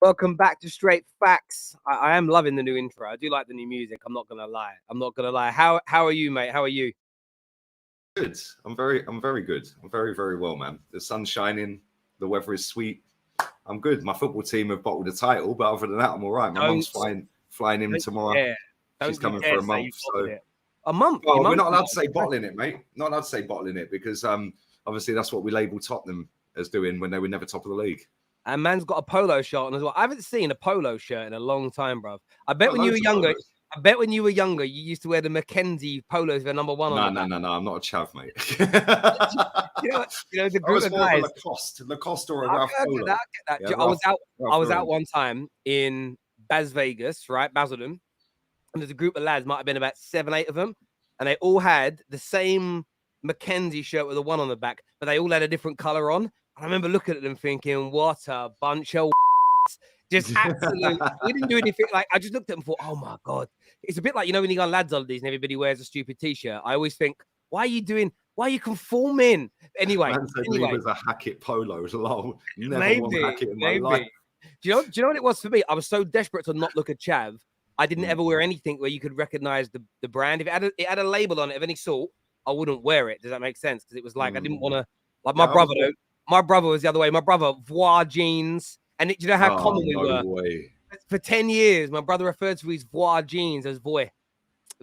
Welcome back to Straight Facts. I am loving the new intro. I do like the new music. I'm not gonna lie. How are you, mate? How are you? Good. I'm very good. I'm very, very well, man. The sun's shining. The weather is sweet. I'm good. My football team have bottled the title, but other than that, I'm all right. My mum's flying in tomorrow. Yeah. She's coming for a month. So a month. Well, we're not allowed to say bottling it, mate. Not allowed to say bottling it because obviously that's what we label Tottenham as doing when they were never top of the league. And man's got a polo shirt on as well. I haven't seen a polo shirt in a long time, bro. I bet when you were younger, you used to wear the Mackenzie polos for number one. No, I'm not a chav, mate. you know, the group of guys. Lacoste or a Ralph Polo. Yeah, I was out one time in Bas Vegas, right, Basildon, and there's a group of lads, might have been about 7, 8 of them, and they all had the same Mackenzie shirt with a one on the back, but they all had a different color on. I remember looking at them thinking, what a bunch of just absolute. We didn't do anything. Like, I just looked at them and thought, oh my God. It's a bit like, you know, when you go on lads holidays and everybody wears a stupid t-shirt. I always think, why are you conforming? Anyway. Man said he was a Hackett polo. Lol. Maybe. Do you know what it was for me? I was so desperate to not look at chav. I didn't ever wear anything where you could recognize the brand. If it had a label on it of any sort, I wouldn't wear it. Does that make sense? Because it was like, I didn't want to, like my brother was the other way. My brother, voir jeans. And do you know how common we were? Way. For 10 years, my brother referred to his voir jeans as voy.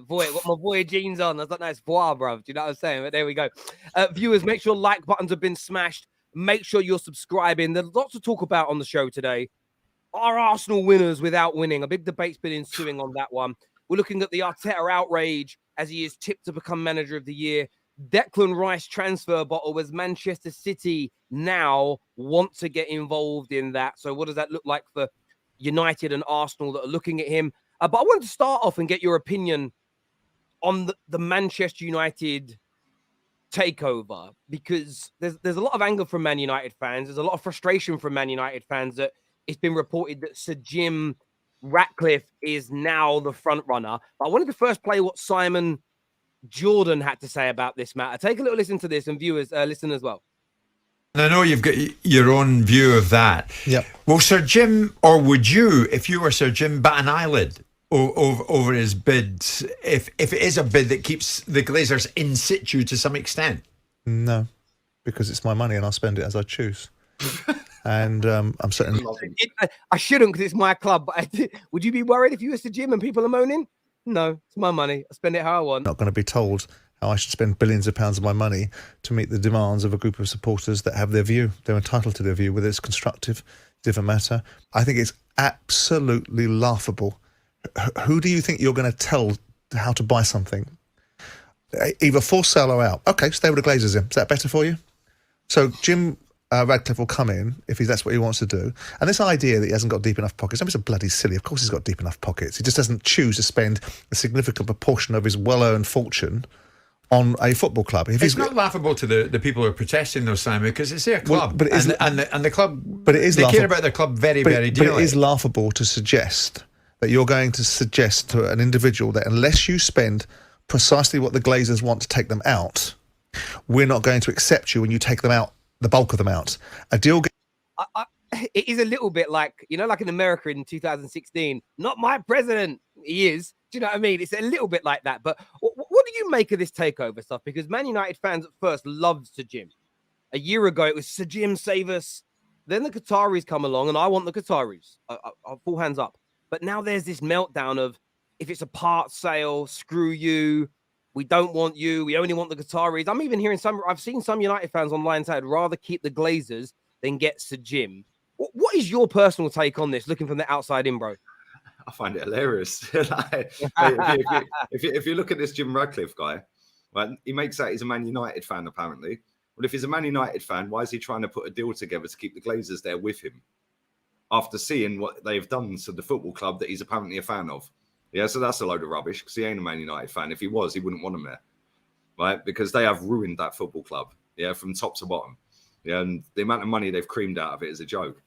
Got my voy jeans on. I was like, no, it's voir, bro. Do you know what I'm saying? But there we go. Viewers, make sure like buttons have been smashed. Make sure you're subscribing. There's lots to talk about on the show today. Are Arsenal winners without winning? A big debate's been ensuing on that one. We're looking at the Arteta outrage as he is tipped to become manager of the year. Declan Rice transfer bottle as Manchester City now want to get involved in that. So what does that look like for United and Arsenal that are looking at him? But I wanted to start off and get your opinion on the Manchester United takeover, because there's a lot of anger from Man United fans. There's a lot of frustration from Man United fans that it's been reported that Sir Jim Ratcliffe is now the front runner. But I wanted to first play what Simon Jordan had to say about this matter. Take a little listen to this, and viewers listen as well. And I know you've got your own view of that. Yep. Well, Sir Jim, or would you, if you were Sir Jim, bat an eyelid over his bid, if it is a bid that keeps the Glazers in situ to some extent? No, because it's my money and I'll spend it as I choose. And I'm certainly... I shouldn't, because it's my club. But would you be worried if you were Sir Jim and people are moaning? No, it's my money. I spend it how I want. Not going to be told how I should spend billions of pounds of my money to meet the demands of a group of supporters that have their view. They're entitled to their view, whether it's constructive, doesn't matter. I think it's absolutely laughable. Who do you think you're going to tell how to buy something? Either for sale or out. Okay, stay with the Glazers in. Is that better for you? So Jim Radcliffe will come in if that's what he wants to do. And this idea that he hasn't got deep enough pockets, it's a bloody silly. Of course he's got deep enough pockets. He just doesn't choose to spend a significant proportion of his well-earned fortune on a football club. It's not laughable to the people who are protesting, though, Simon, because it's their club. But the club, but it is they care about their club very dearly. But it is laughable to suggest that you're going to suggest to an individual that unless you spend precisely what the Glazers want to take them out, we're not going to accept you when you take them out, the bulk of them out. A deal. It is a little bit like, you know, like in America in 2016, not my president. He is. Do you know what I mean? It's a little bit like that. But what do you make of this takeover stuff? Because Man United fans at first loved Sir Jim. A year ago, it was Sir Jim, save us. Then the Qataris come along, and I want the Qataris. I'll full hands up. But now there's this meltdown of, if it's a part sale, screw you. We don't want you. We only want the Qataris. I'm even hearing I've seen some United fans online say I'd rather keep the Glazers than get Sir Jim. What is your personal take on this, looking from the outside in, bro? I find it hilarious. If you look at this Jim Radcliffe guy, right, he makes out he's a Man United fan, apparently. Well, if he's a Man United fan, why is he trying to put a deal together to keep the Glazers there with him after seeing what they've done to the football club that he's apparently a fan of? Yeah, so that's a load of rubbish, because he ain't a Man United fan. If he was, he wouldn't want him there, right? Because they have ruined that football club, yeah, from top to bottom. Yeah, and the amount of money they've creamed out of it is a joke,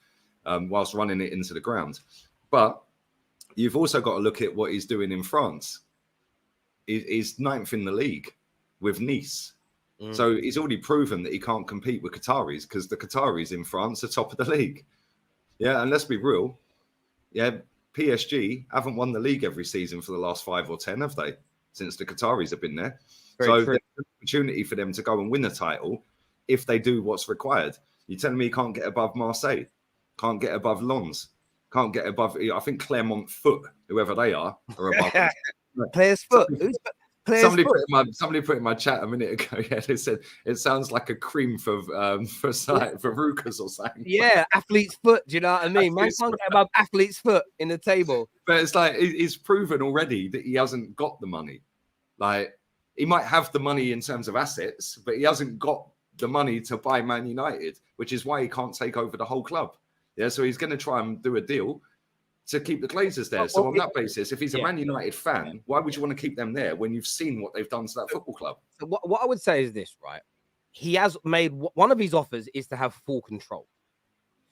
whilst running it into the ground. But you've also got to look at what he's doing in France. He's 9th in the league with Nice. So he's already proven that he can't compete with Qataris, because the Qataris in France are top of the league. Yeah, and let's be real, Yeah, PSG haven't won the league every season for the last 5 or 10, have they? Since the Qataris have been there. So there's an opportunity for them to go and win a title if they do what's required. You're telling me you can't get above Marseille, can't get above Lens, can't get above, I think Clermont Foot, whoever they are above them. Players Foot. Somebody put in my chat a minute ago. Yeah, they said it sounds like a cream for Rukas or something. Yeah, athlete's foot. Do you know what I mean? Man can't get above athlete's foot in the table. But it's like he's proven already that he hasn't got the money. Like he might have the money in terms of assets, but he hasn't got the money to buy Man United, which is why he can't take over the whole club. Yeah, so he's going to try and do a deal to keep the Glazers there. So on that basis, if he's a Man United fan, why would you want to keep them there when you've seen what they've done to that football club? So what I would say is this, right? He has made one of his offers is to have full control.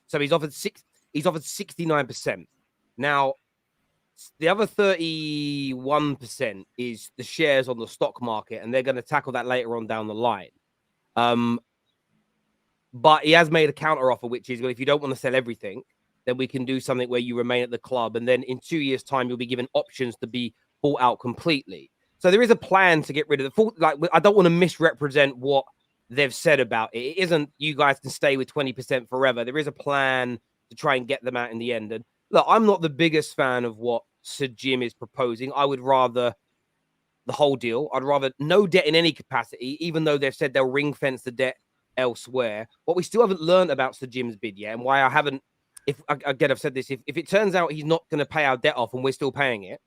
So he's offered 69%. Now, the other 31% is the shares on the stock market, and they're going to tackle that later on down the line. But he has made a counter offer, which is, well, if you don't want to sell everything, then we can do something where you remain at the club. And then in 2 years' time, you'll be given options to be bought out completely. So there is a plan to get rid of the full. Like, I don't want to misrepresent what they've said about it. It isn't you guys can stay with 20% forever. There is a plan to try and get them out in the end. And look, I'm not the biggest fan of what Sir Jim is proposing. I would rather the whole deal. I'd rather no debt in any capacity, even though they've said they'll ring fence the debt elsewhere. What we still haven't learned about Sir Jim's bid yet, and why I haven't, I've said this, if it turns out he's not going to pay our debt off and we're still paying it,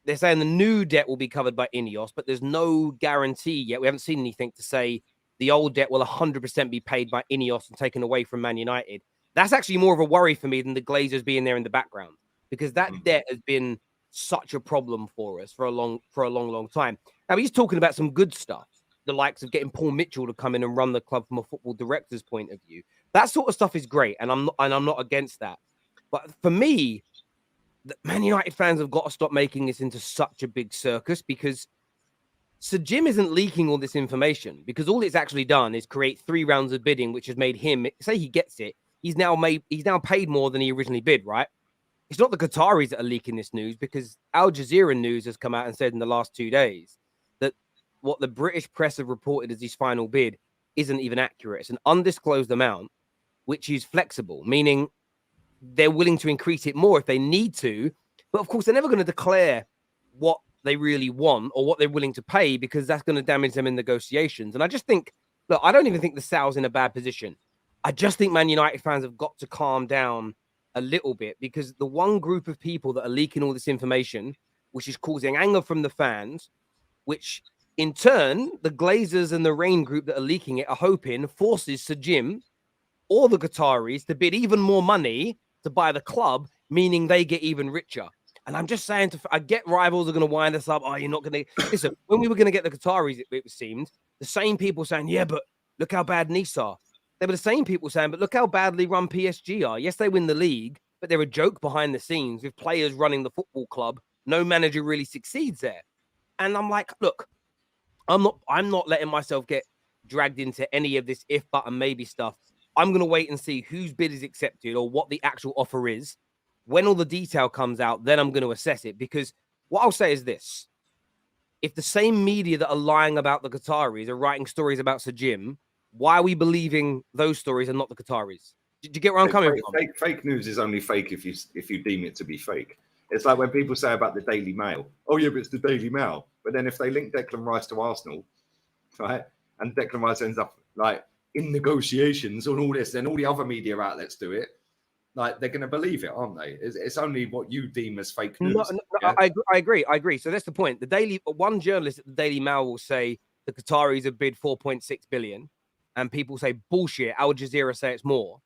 they're saying the new debt will be covered by Ineos, but there's no guarantee yet. We haven't seen anything to say the old debt will 100% be paid by Ineos and taken away from Man United. That's actually more of a worry for me than the Glazers being there in the background, because that debt has been such a problem for us for a long time. Now, he's talking about some good stuff, the likes of getting Paul Mitchell to come in and run the club from a football director's point of view. That sort of stuff is great, and I'm not against that. But for me, the Man United fans have got to stop making this into such a big circus, because Sir Jim isn't leaking all this information, because all it's actually done is create 3 rounds of bidding, which has made him, say he gets it, he's now paid more than he originally bid, right? It's not the Qataris that are leaking this news, because Al Jazeera News has come out and said in the last 2 days that what the British press have reported as his final bid isn't even accurate. It's an undisclosed amount, which is flexible, meaning they're willing to increase it more if they need to. But of course, they're never going to declare what they really want or what they're willing to pay, because that's going to damage them in negotiations. And I just think, look, I don't even think the Sal's in a bad position. I just think Man United fans have got to calm down a little bit, because the one group of people that are leaking all this information, which is causing anger from the fans, which in turn, the Glazers and the Rain group that are leaking it are hoping forces Sir Jim or the Qataris to bid even more money to buy the club, meaning they get even richer. And I'm just saying, I get rivals are going to wind us up. Oh, you're not going to... Listen, when we were going to get the Qataris, it seemed, the same people saying, yeah, but look how bad Nice are. They were the same people saying, but look how badly run PSG are. Yes, they win the league, but they're a joke behind the scenes with players running the football club. No manager really succeeds there. And I'm like, look, I'm not letting myself get dragged into any of this if, but, and maybe stuff. I'm going to wait and see whose bid is accepted or what the actual offer is. When all the detail comes out, then I'm going to assess it. Because what I'll say is this. If the same media that are lying about the Qataris are writing stories about Sir Jim, why are we believing those stories and not the Qataris? Did you get where I'm coming from? Fake news is only fake if you deem it to be fake. It's like when people say about the Daily Mail, oh yeah, but it's the Daily Mail. But then if they link Declan Rice to Arsenal, right, and Declan Rice ends up like in negotiations on all this, then all the other media outlets do it, like they're going to believe it, aren't they? It's only what you deem as fake news. No, yeah? I agree. So that's the point. One journalist at the Daily Mail will say the Qataris have bid 4.6 billion, and people say bullshit. Al Jazeera say it's more.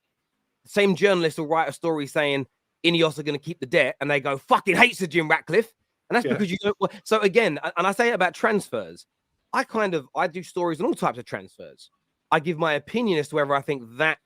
The same journalist will write a story saying Ineos are going to keep the debt, and they go fucking hate Sir Jim Ratcliffe, and that's because you don't. So again, and I say it about transfers. I do stories on all types of transfers. I give my opinion as to whether I think that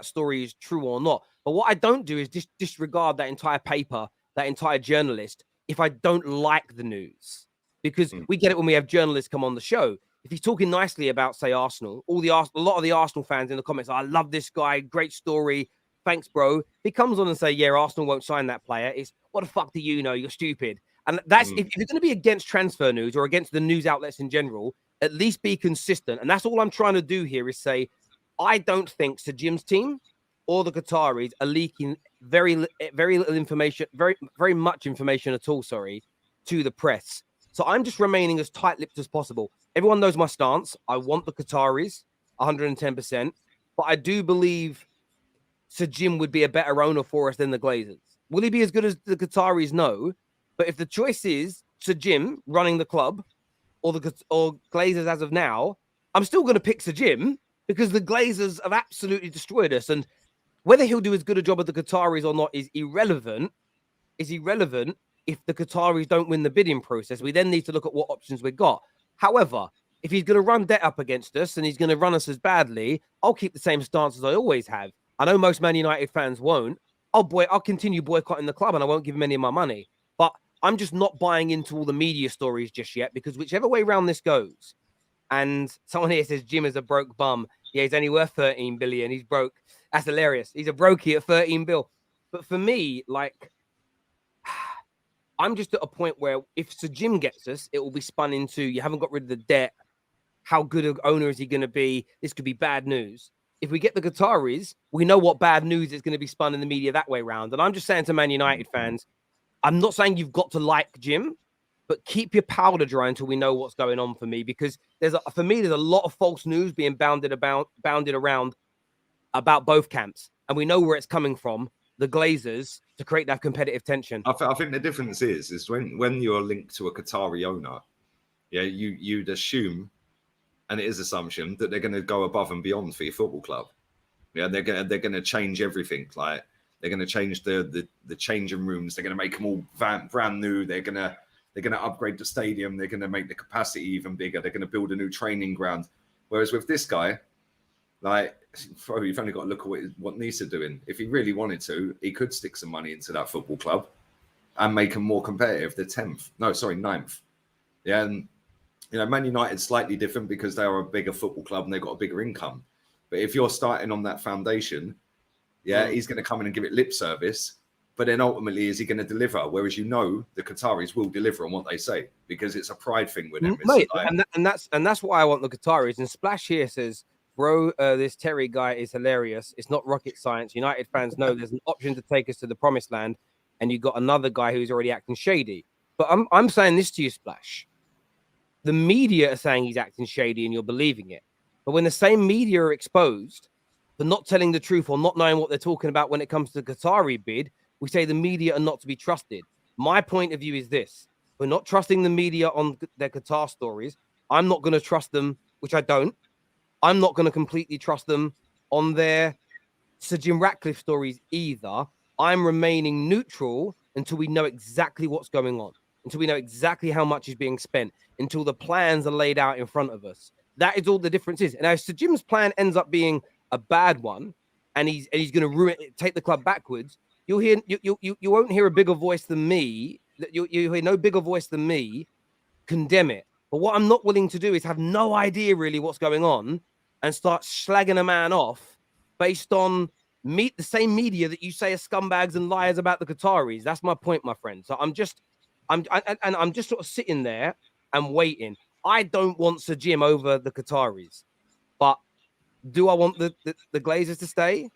story is true or not. But what I don't do is disregard that entire paper, that entire journalist, if I don't like the news. Because we get it when we have journalists come on the show. If he's talking nicely about, say, Arsenal, a lot of the Arsenal fans in the comments, I love this guy, great story, thanks, bro. If he comes on and say, yeah, Arsenal won't sign that player, it's what the fuck do you know? You're stupid. And that's if you're going to be against transfer news or against the news outlets in general, at least be consistent. And that's all I'm trying to do here is say, I don't think Sir Jim's team or the Qataris are leaking very little information, very much information at all, to the press. So I'm just remaining as tight-lipped as possible. Everyone knows my stance. I want the Qataris 110%, but I do believe Sir Jim would be a better owner for us than the Glazers. Will he be as good as the Qataris? No. But if the choice is Sir Jim running the club or Glazers as of now, I'm still going to pick Sir Jim because the Glazers have absolutely destroyed us. And whether he'll do as good a job as the Qataris or not is irrelevant. If the Qataris don't win the bidding process. We then need to look at what options we've got. However, if he's going to run debt up against us and he's going to run us as badly, I'll keep the same stance as I always have. I know most Man United fans won't. I'll continue boycotting the club and I won't give him any of my money. But I'm just not buying into all the media stories just yet because whichever way around this goes, and someone here says Jim is a broke bum. Yeah, he's only worth 13 billion. He's broke. That's hilarious. He's a brokey at 13 bill. But for me, like, I'm just at a point where if Sir Jim gets us, it will be spun into you haven't got rid of the debt. How good an owner is he going to be? This could be bad news. If we get the Qataris, we know what bad news is going to be spun in the media that way around. And I'm just saying to Man United fans, I'm not saying you've got to like Jim, but keep your powder dry until we know what's going on for me. Because there's a lot of false news being bounded around about both camps. And we know where it's coming from, the Glazers, to create that competitive tension. I think the difference is when you're linked to a Qatari owner, yeah, you'd assume, and it is assumption, that they're going to go above and beyond for your football club. Yeah, they're going to change everything. Like they're going to change the changing rooms. They're going to make them all brand new. They're going to upgrade the stadium. They're going to make the capacity even bigger. They're going to build a new training ground. Whereas with this guy, like, you've only got to look at what Nisa doing. If he really wanted to, he could stick some money into that football club and make them more competitive. They're 9th. Yeah, and Man United's slightly different because they are a bigger football club and they've got a bigger income. But if you're starting on that foundation, he's going to come in and give it lip service. But then ultimately, is he going to deliver? Whereas the Qataris will deliver on what they say because it's a pride thing with them. Mate, and that's why I want the Qataris. And Splash here says, bro, this Terry guy is hilarious. It's not rocket science. United fans know there's an option to take us to the promised land, and you got another guy who's already acting shady. But I'm saying this to you, Splash. The media are saying he's acting shady, and you're believing it. But when the same media are exposed for not telling the truth or not knowing what they're talking about when it comes to the Qatari bid, we say the media are not to be trusted. My point of view is this. We're not trusting the media on their Qatar stories. I'm not going to trust them, which I don't. I'm not going to completely trust them on their Sir Jim Ratcliffe stories either. I'm remaining neutral until we know exactly what's going on, until we know exactly how much is being spent, until the plans are laid out in front of us. That is all the difference is. And now, if Sir Jim's plan ends up being a bad one, and he's going to take the club backwards, you won't hear a bigger voice than me. You hear no bigger voice than me condemn it. But what I'm not willing to do is have no idea really what's going on and start slagging a man off based on the same media that you say are scumbags and liars about the Qataris. That's my point, my friend. So I'm just sort of sitting there and waiting. I don't want Sir Jim over the Qataris, but do I want the Glazers to stay?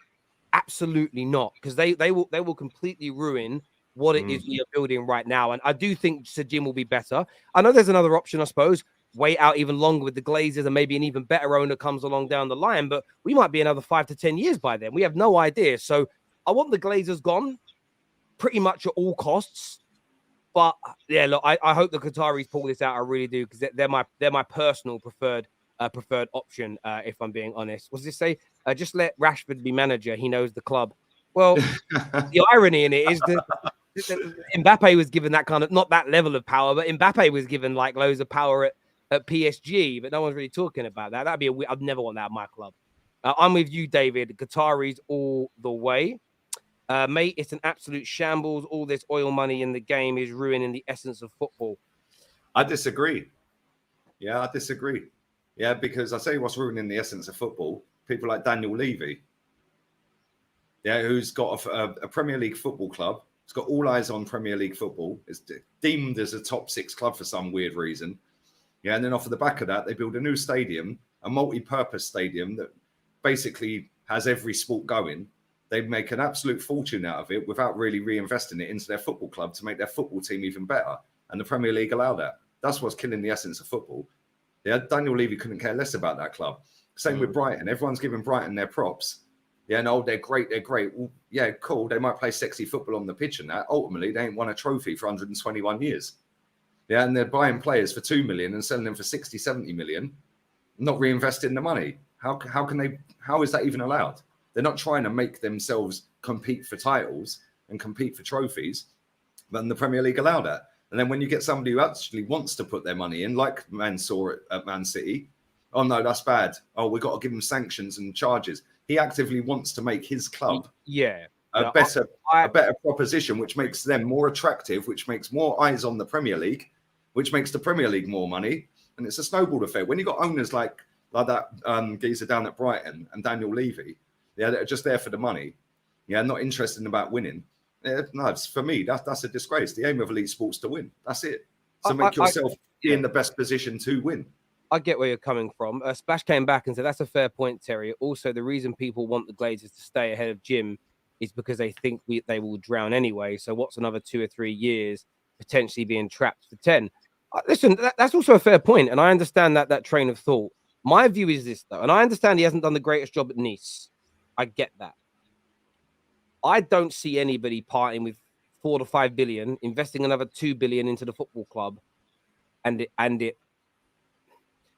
Absolutely not, because they will completely ruin what it is we are building right now. And I do think Sir Jim will be better. I know there's another option, I suppose. Wait out even longer with the Glazers and maybe an even better owner comes along down the line, but we might be another 5 to 10 years by then. We have no idea. So I want the Glazers gone pretty much at all costs. But yeah, look, I hope the Qataris pull this out. I really do, because they're my personal preferred option, if I'm being honest. What does it say? Just let Rashford be manager. He knows the club. Well, the irony in it is that Mbappe was given that kind of, not that level of power, but Mbappe was given like loads of power at PSG, but no one's really talking about that. That'd be I'd never want that at my club. I'm with you, David. Qataris all the way. Mate, it's an absolute shambles. All this oil money in the game is ruining the essence of football. I disagree. Yeah, I disagree. Yeah, because I say what's ruining the essence of football. People like Daniel Levy. yeah, who's got a Premier League football club. It's got all eyes on Premier League football. It's deemed as a top 6 club for some weird reason. Yeah, and then off of the back of that, they build a new stadium, a multi-purpose stadium that basically has every sport going. They make an absolute fortune out of it without really reinvesting it into their football club to make their football team even better. And the Premier League allow that. That's what's killing the essence of football. Yeah, Daniel Levy couldn't care less about that club. Same with Brighton. Everyone's giving Brighton their props. Yeah, no, they're great. They're great. Well, yeah, cool. They might play sexy football on the pitch and that. Ultimately, they ain't won a trophy for 121 years. Yeah, and they're buying players for 2 million and selling them for 60, 70 million, not reinvesting the money. How is that even allowed? They're not trying to make themselves compete for titles and compete for trophies, but the Premier League allow that. And then when you get somebody who actually wants to put their money in, like Man saw at Man City, oh no, that's bad. Oh, we've got to give him sanctions and charges. He actively wants to make his club a better proposition, which makes them more attractive, which makes more eyes on the Premier League, which makes the Premier League more money. And it's a snowball effect. When you've got owners like that geezer down at Brighton and Daniel Levy, yeah, they're just there for the money. Yeah, not interested in about winning. No, for me, that's a disgrace. The aim of elite sports to win. That's it. So make yourself in the best position to win. I get where you're coming from. Splash came back and said, that's a fair point, Terry. Also, the reason people want the Glazers to stay ahead of Jim is because they think they will drown anyway. So what's another 2 or 3 years potentially being trapped for 10? Listen, that's also a fair point, and I understand that train of thought. My view is this, though, and I understand he hasn't done the greatest job at Nice. I get that. I don't see anybody parting with 4 to 5 billion, investing another 2 billion into the football club, and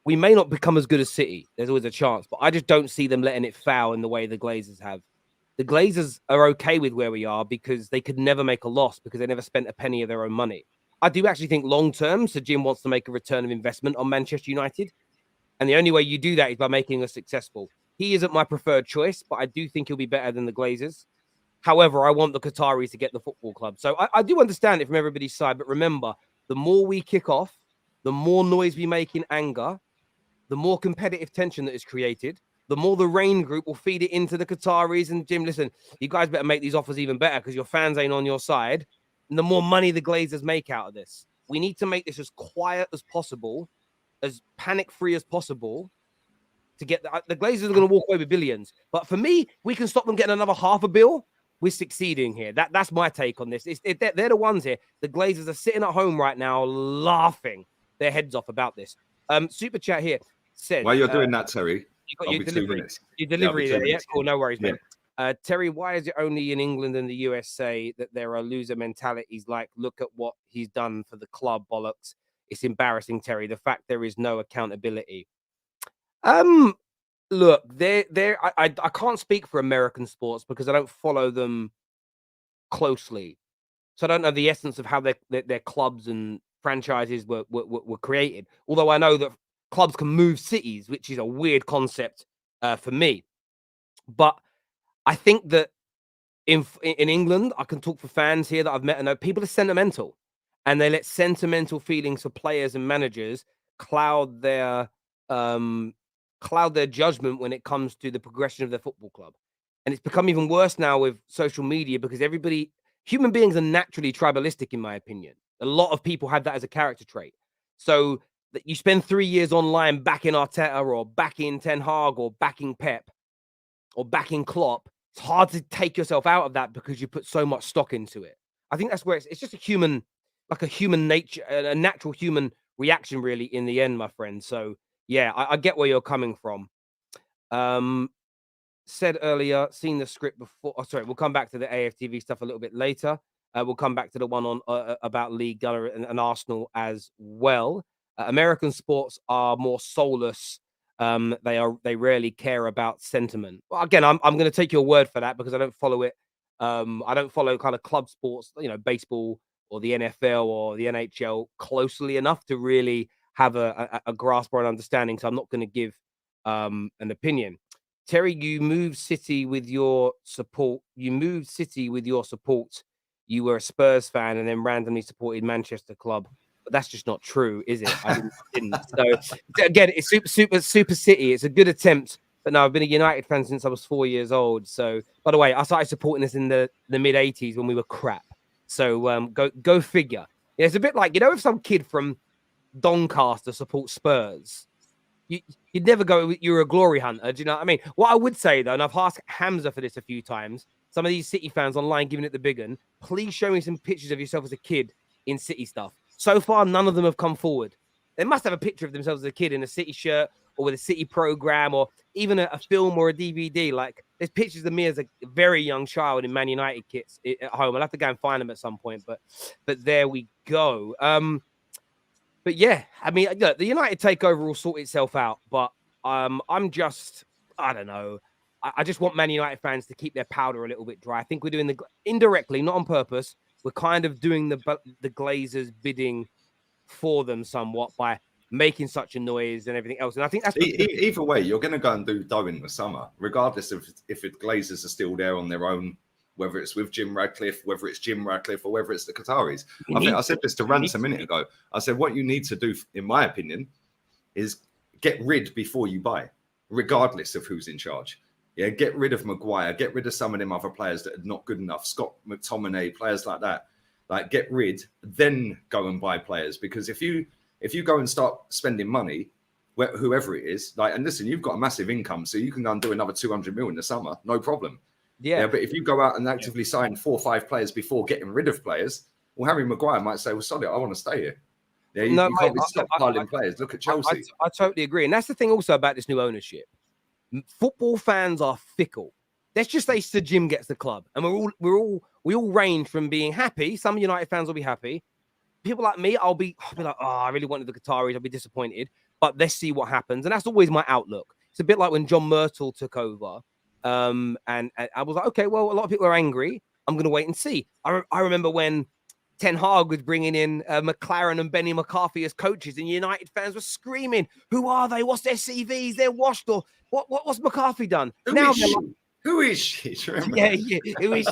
we may not become as good as City. There's always a chance, but I just don't see them letting it foul in the way the Glazers have. The Glazers are okay with where we are because they could never make a loss because they never spent a penny of their own money. I do actually think long term, Sir Jim wants to make a return of investment on Manchester United. And the only way you do that is by making us successful. He isn't my preferred choice, but I do think he'll be better than the Glazers. However, I want the Qataris to get the football club. So I do understand it from everybody's side. But remember, the more we kick off, the more noise we make in anger, the more competitive tension that is created, the more the Rain Group will feed it into the Qataris. And Jim, listen, you guys better make these offers even better because your fans ain't on your side. And the more money the Glazers make out of this. We need to make this as quiet as possible, as panic-free as possible, to get the Glazers are going to walk away with billions. But for me, we can stop them getting another $500 million. We're succeeding here. That's my take on this. They're the ones here. The Glazers are sitting at home right now laughing their heads off about this. Super chat here said... While you're doing that, Terry, you got your delivery. Your delivery there, yeah? Cool, no worries, man. Terry, why is it only in England and the USA that there are loser mentalities like, look at what he's done for the club, bollocks? It's embarrassing, Terry. The fact there is no accountability. Look, I can't speak for American sports because I don't follow them closely. So I don't know the essence of how their clubs and franchises were created. Although I know that clubs can move cities, which is a weird concept for me. But I think that in England, I can talk for fans here that I've met and know people are sentimental, and they let sentimental feelings for players and managers cloud their judgment when it comes to the progression of their football club. And it's become even worse now with social media because human beings are naturally tribalistic, in my opinion. A lot of people have that as a character trait. So that you spend 3 years online backing Arteta or backing Ten Hag or backing Pep or backing Klopp, it's hard to take yourself out of that because you put so much stock into it. I think that's where it's just a human nature, a natural human reaction, really, in the end, my friend. So yeah, I get where you're coming from. Said earlier, seen the script before. Oh, sorry, we'll come back to the AFTV stuff a little bit later. We'll come back to the one on about Lee Gunner and Arsenal as well. American sports are more soulless. They rarely care about sentiment. Well, again, I'm going to take your word for that because I don't follow it. I don't follow kind of club sports, baseball or the NFL or the NHL closely enough to really have a grasp or an understanding. So I'm not going to give an opinion. Terry, you moved City with your support. You were a Spurs fan and then randomly supported Manchester club. But that's just not true, is it? I didn't. So again, it's super City. It's a good attempt But no, I've been a United fan since I was 4 years old. So, by the way, I started supporting this in the mid 80s when we were crap. So go figure. Yeah, it's a bit like, if some kid from Doncaster supports Spurs, you'd never go, you're a glory hunter. Do you know what I mean? What I would say, though, and I've asked Hamza for this a few times, some of these City fans online giving it the big one, please show me some pictures of yourself as a kid in City stuff. So far, none of them have come forward. They must have a picture of themselves as a kid in a City shirt or with a City program or even a film or a DVD. Like, there's pictures of me as a very young child in Man United kits at home. I'll have to go and find them at some point, but there we go. But yeah, I mean, look, the United takeover will sort itself out. But I'm just, I don't know. I just want Man United fans to keep their powder a little bit dry. I think we're doing indirectly, not on purpose. We're kind of doing the Glazers bidding for them somewhat by making such a noise and everything else. And I think that's either way, you're going to go and do dough in the summer, regardless of if the Glazers are still there on their own, whether it's with Jim Radcliffe, whether it's Jim Radcliffe, or whether it's the Qataris. I think I said this to Rance a minute ago. I said, what you need to do, in my opinion, is get rid before you buy, regardless of who's in charge. Yeah, get rid of Maguire, get rid of some of them other players that are not good enough, Scott McTominay, players like that. Like, get rid, then go and buy players. Because if you go and start spending money, whoever it is, like, and listen, you've got a massive income, so you can go and do another 200 million in the summer, no problem. Yeah, but if you go out and actively sign 4 or 5 players before getting rid of players, well, Harry Maguire might say, well, sorry, I want to stay here. Yeah, you can't be stockpiling players. Look at Chelsea. I totally agree. And that's the thing also about this new ownership. Football fans are fickle. Let's just say Sir Jim gets the club, and we all range from being happy. Some United fans will be happy. People like me, I'll be like, oh, I really wanted the Qataris. I'll be disappointed, but let's see what happens. And that's always my outlook. It's a bit like when John Myrtle took over, and I was like, okay, well, a lot of people are angry. I'm going to wait and see. I remember when Ten Hag was bringing in McLaren and Benny McCarthy as coaches, and United fans were screaming, "Who are they? What's their CVs? They're washed." Or what's McCarthy done? Who is she? Yeah. Who is she? Yeah. Who is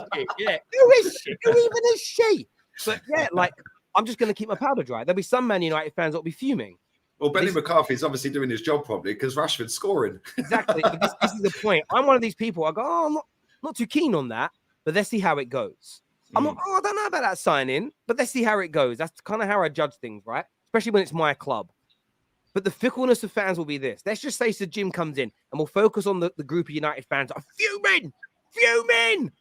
she? Who even is she? But yeah, like, I'm just going to keep my powder dry. There'll be some Man United fans that'll be fuming. Well, Benny McCarthy's obviously doing his job probably because Rashford's scoring. Exactly. This is the point. I'm one of these people. I go, oh, I'm not too keen on that, but let's see how it goes. I'm not, I don't know about that signing, but let's see how it goes. That's kind of how I judge things, right? Especially when it's my club. But the fickleness of fans will be this. Let's just say Sir Jim comes in and we'll focus on the group of United fans are fuming.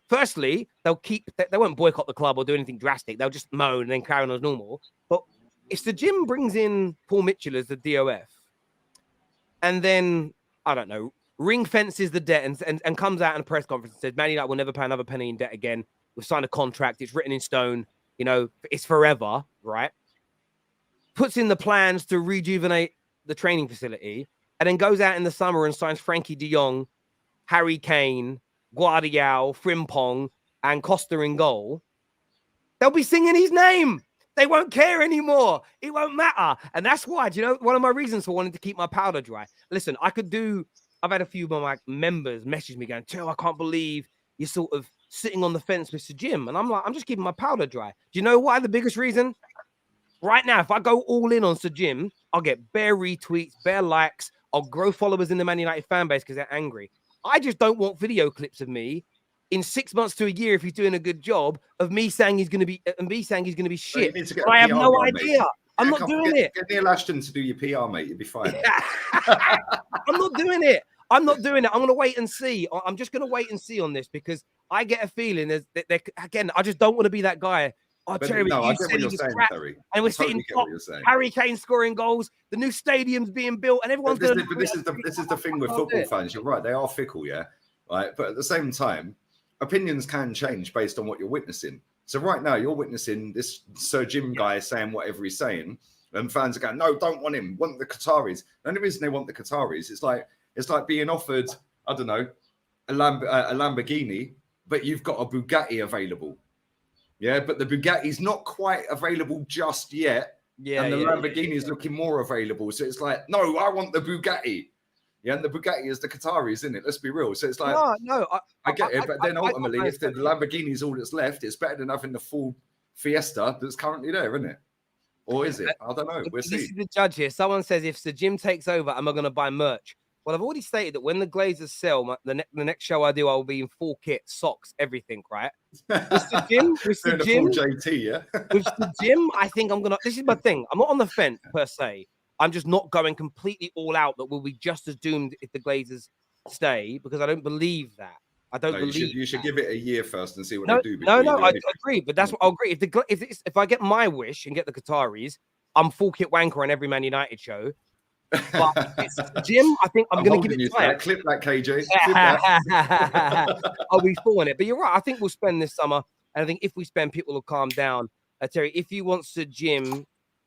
Firstly, they won't boycott the club or do anything drastic. They'll just moan and then carry on as normal. But if Sir Jim brings in Paul Mitchell as the DOF and then, I don't know, ring fences the debt and comes out in a press conference and says, Man United will never pay another penny in debt again. We've signed a contract. It's written in stone. It's forever, right? Puts in the plans to rejuvenate the training facility and then goes out in the summer and signs Frankie de Jong, Harry Kane, Guardiola, Frimpong, and Costa in goal. They'll be singing his name. They won't care anymore. It won't matter. And that's why, one of my reasons for wanting to keep my powder dry. Listen, I've had a few of my members message me going, I can't believe you're sort of sitting on the fence with Sir Jim. And I'm like, I'm just keeping my powder dry. Do you know why? The biggest reason? Right now, if I go all in on Sir Jim, I'll get bare retweets, bare likes. I'll grow followers in the Man United fan base because they're angry. I just don't want video clips of me in 6 months to a year, if he's doing a good job, of me saying he's going to be shit. I have no idea. I'm not doing it. Get Neil Ashton to do your PR, mate. You'll be fine. I'm not doing it. I'm going to wait and see. I'm just going to wait and see on this because I get a feeling again, I just don't want to be that guy. Terry, I get what you're saying, Terry. And we're sitting top, Harry Kane scoring goals, the new stadium's being built, and everyone's going to... But this is the thing with football fans. You're right, they are fickle, yeah? Right? But at the same time, opinions can change based on what you're witnessing. So right now, you're witnessing this Sir Jim guy saying whatever he's saying, and fans are going, no, don't want him, want the Qataris. The only reason they want the Qataris is it's like being offered, I don't know, a Lamborghini, but you've got a Bugatti available. Yeah, but the Bugatti's not quite available just yet. Yeah, and the Lamborghini is looking more available. So it's like, no, I want the Bugatti. Yeah, and the Bugatti is the Qataris, isn't it? Let's be real. So it's like, I get it. But then ultimately, if the Lamborghini is all that's left, it's better than having the full Fiesta that's currently there, isn't it? Or is it? I don't know. We'll see. This is the judge here. Someone says, if Sir Jim takes over, am I going to buy merch? Well, I've already stated that when the Glazers sell, the next show I do, I will be in full kit, socks, everything, right? With the gym, Doing the full JT, yeah. with the gym, I think I'm gonna. This is my thing. I'm not on the fence per se. I'm just not going completely all out that we'll be just as doomed if the Glazers stay, because I don't believe that. I don't believe you should give it a year first and see what no, they do. No, I agree, but that's what I'll agree. If I get my wish and get the Qataris, I'm full kit wanker on every Man United show. But if it's the gym, I think I'm going to give it time. Clip that, KJ. Clip that. I'll be full on it. But you're right. I think we'll spend this summer, and I think if we spend, people will calm down. Terry, if you want to gym,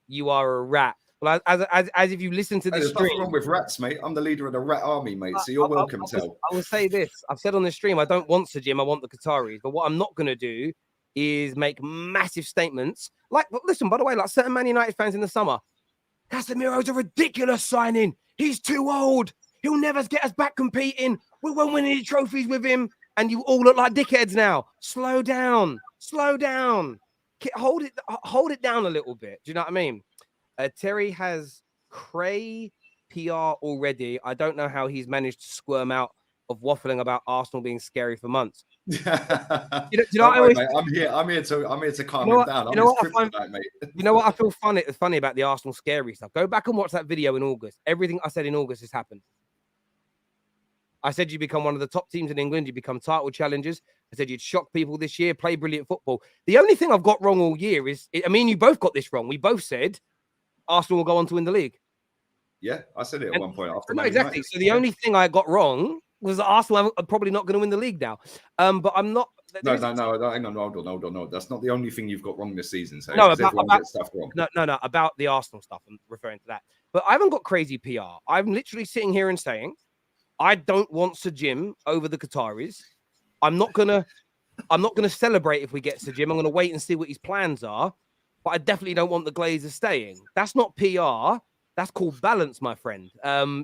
you are a rat. Well, as if you listen to this There's stream, nothing wrong with rats, mate. I'm the leader of the rat army, mate. So you're welcome, Tel. I will say this. I've said on the stream, I don't want to gym. I want the Qataris. But what I'm not going to do is make massive statements. Like, listen, by the way, like certain Man United fans in the summer, Casemiro's a ridiculous signing. He's too old. He'll never get us back competing. We won't win any trophies with him. And you all look like dickheads now. Slow down. Slow down. Hold it down a little bit. Do you know what I mean? Terry has cray PR already. I don't know how he's managed to squirm out of waffling about Arsenal being scary for months. I'm here to calm him down. You know what I feel funny about the Arsenal scary stuff? Go back and watch that video in August. Everything I said in August has happened. I said you become one of the top teams in England. You become title challengers. I said you'd shock people this year, play brilliant football. The only thing I've got wrong all year is, I mean, you both got this wrong. We both said Arsenal will go on to win the league. Yeah, I said it at one point. After no, exactly. So the only thing I got wrong was that Arsenal are probably not going to win the league now. But I'm not. No, hang on, hold on. No, that's not the only thing you've got wrong this season. So no, about stuff wrong. No, about the Arsenal stuff. I'm referring to that. But I haven't got crazy PR. I'm literally sitting here and saying, I don't want Sajim over the Qataris. I'm not gonna celebrate if we get Sajim. I'm gonna wait and see what his plans are. But I definitely don't want the Glazers staying. That's not PR. That's called balance, my friend.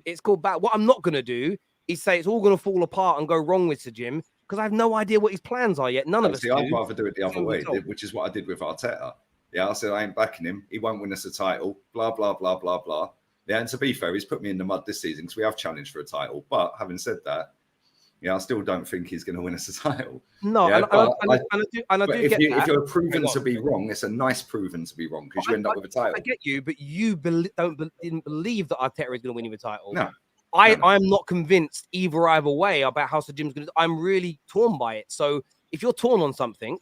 It's called what I'm not gonna do is say it's all gonna fall apart and go wrong with Sajim, because I have no idea what his plans are yet. None of us do. I'd rather do it the other way, which is what I did with Arteta. Yeah, I said I ain't backing him. He won't win us a title. Blah blah blah blah blah. Yeah, and to be fair, he's put me in the mud this season because we have challenged for a title. But having said that, yeah, I still don't think he's going to win us a title. No, yeah, if you're proven to be wrong, it's a nice proven to be wrong because you end up with a title. I get you, but you didn't believe that Arteta is going to win you a title. No. I'm not convinced either way about how Sir Jim's going to. I'm really torn by it. So if you're torn on something,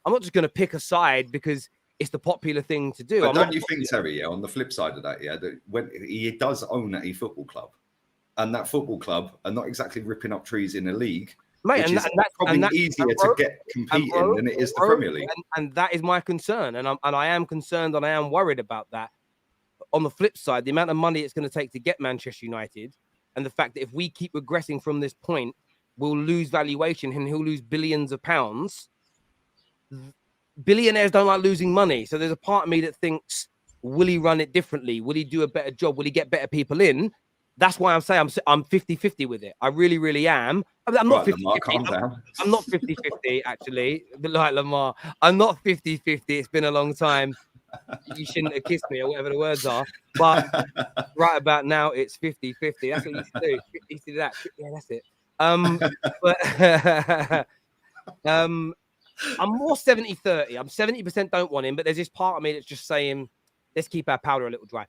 I'm not just going to pick a side because it's the popular thing to do. But don't you think, Terry, yeah, on the flip side of that, that when he does own a football club, and that football club are not exactly ripping up trees in a league, mate, which is probably easier to get competing than it is the Premier League. And that is my concern. And I am concerned and I am worried about that. But on the flip side, the amount of money it's going to take to get Manchester United, and the fact that if we keep regressing from this point, we'll lose valuation and he'll lose billions of pounds. Billionaires don't like losing money. So there's a part of me that thinks, will he run it differently? Will he do a better job? Will he get better people in? That's why I'm saying I'm 50-50 with it. I really, really am. I'm not 50-50. I'm not 50-50, actually. A bit like Lamar. I'm not 50-50. It's been a long time. You shouldn't have kissed me or whatever the words are. But right about now, it's 50-50. That's what you should do. You see that? Yeah, that's it. I'm more 70-30. I'm 70% don't want him, but there's this part of me that's just saying, let's keep our powder a little dry.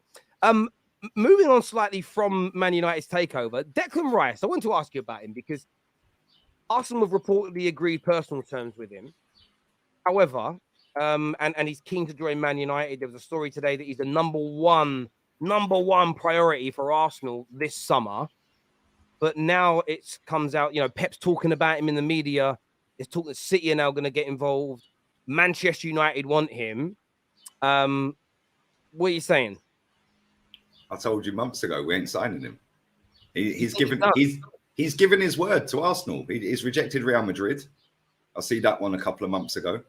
Moving on slightly from Man United's takeover, Declan Rice, I want to ask you about him because Arsenal have reportedly agreed personal terms with him. However, and he's keen to join Man United. There was a story today that he's the number one priority for Arsenal this summer. But now it comes out, Pep's talking about him in the media. It's talk that City are now going to get involved. Manchester United want him. What are you saying? I told you months ago we ain't signing him. He's given his word to Arsenal. He's rejected Real Madrid. I see that one a couple of months ago.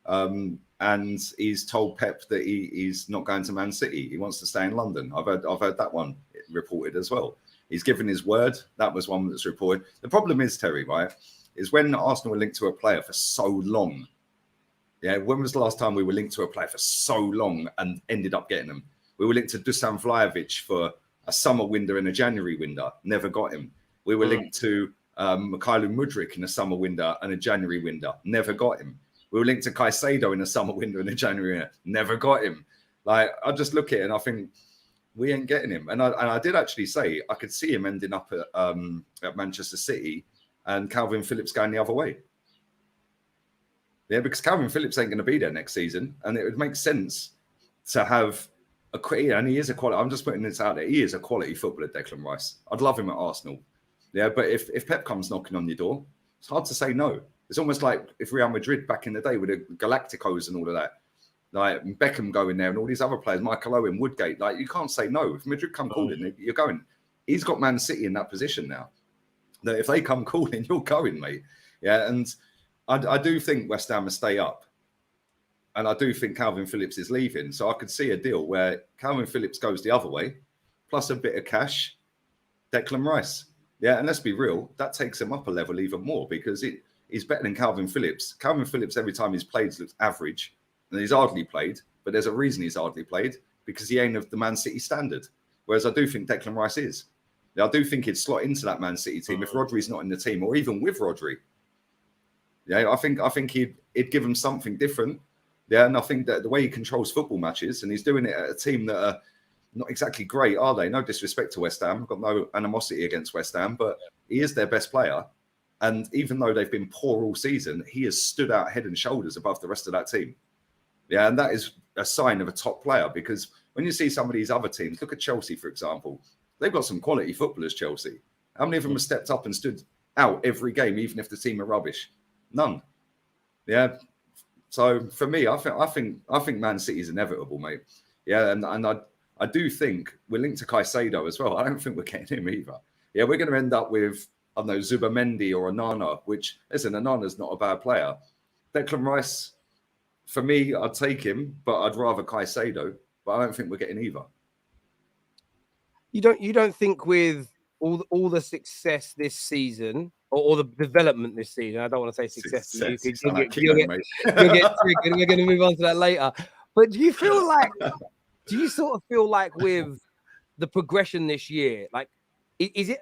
And he's told Pep that he's not going to Man City. He wants to stay in London. I've heard that one reported as well. He's given his word. That was one that's reported. The problem is, Terry, right, is when Arsenal were linked to a player for so long. Yeah, when was the last time we were linked to a player for so long and ended up getting them? We were linked to Dusan Vlahovic for a summer window and a January window. Never got him. We were linked to Mikhailo Mudryk in a summer window and a January window. Never got him. We were linked to Caicedo in a summer window and a January window. Never got him. Like, I just look at it and I think we ain't getting him. And I did actually say I could see him ending up at Manchester City and Calvin Phillips going the other way. Yeah, because Calvin Phillips ain't going to be there next season, and it would make sense to have and he is a quality. I'm just putting this out there. He is a quality footballer, Declan Rice. I'd love him at Arsenal. Yeah, but if Pep comes knocking on your door, it's hard to say no. It's almost like if Real Madrid back in the day with the Galacticos and all of that, like Beckham going there and all these other players, Michael Owen, Woodgate, like you can't say no. If Madrid come calling, you're going. He's got Man City in that position now. That if they come calling, you're going, mate. Yeah, and I do think West Ham will stay up. And I do think Calvin Phillips is leaving. So I could see a deal where Calvin Phillips goes the other way, plus a bit of cash, Declan Rice. Yeah, and let's be real, that takes him up a level even more because he's better than Calvin Phillips. Calvin Phillips, every time he's played, looks average. And he's hardly played, but there's a reason he's hardly played because he ain't of the Man City standard. Whereas I do think Declan Rice is. Yeah, I do think he'd slot into that Man City team if Rodri's not in the team or even with Rodri. Yeah, I think he'd give him something different. Yeah, and I think that the way he controls football matches, and he's doing it at a team that are not exactly great, are they? No disrespect to West Ham. I've got no animosity against West Ham, but he is their best player. And even though they've been poor all season, he has stood out head and shoulders above the rest of that team. Yeah, and that is a sign of a top player because when you see some of these other teams, look at Chelsea, for example. They've got some quality footballers, Chelsea. How many of them have stepped up and stood out every game, even if the team are rubbish? None. Yeah. So for me, I think Man City is inevitable, mate. Yeah, and I do think we're linked to Caicedo as well. I don't think we're getting him either. Yeah, we're going to end up with, I don't know, Zubamendi or Onana, which, listen, Onana's not a bad player. Declan Rice, for me, I'd take him, but I'd rather Caicedo. But I don't think we're getting either. You don't think with all the success this season or the development this season, I don't want to say success. You'll get triggered. We're going to move on to that later. But do you sort of feel like with the progression this year, like is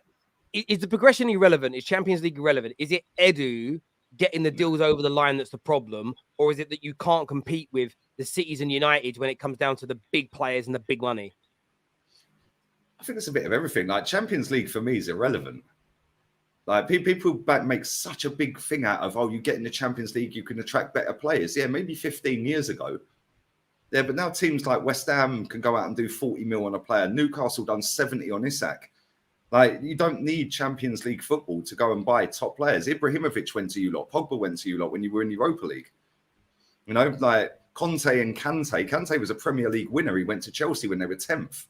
the progression irrelevant? Is Champions League irrelevant? Is it Edu getting the deals over the line that's the problem, or is it that you can't compete with the Cities and United when it comes down to the big players and the big money? I think it's a bit of everything. Like Champions League for me is irrelevant. Like people make such a big thing out of, oh, you get in the Champions League, you can attract better players. Yeah, maybe 15 years ago. Yeah, but now teams like West Ham can go out and do 40 mil on a player. Newcastle done 70 on Isak. Like, you don't need Champions League football to go and buy top players. Ibrahimovic went to you lot. Pogba went to you lot when you were in Europa League. You know, like Conte and Kante. Kante was a Premier League winner. He went to Chelsea when they were 10th.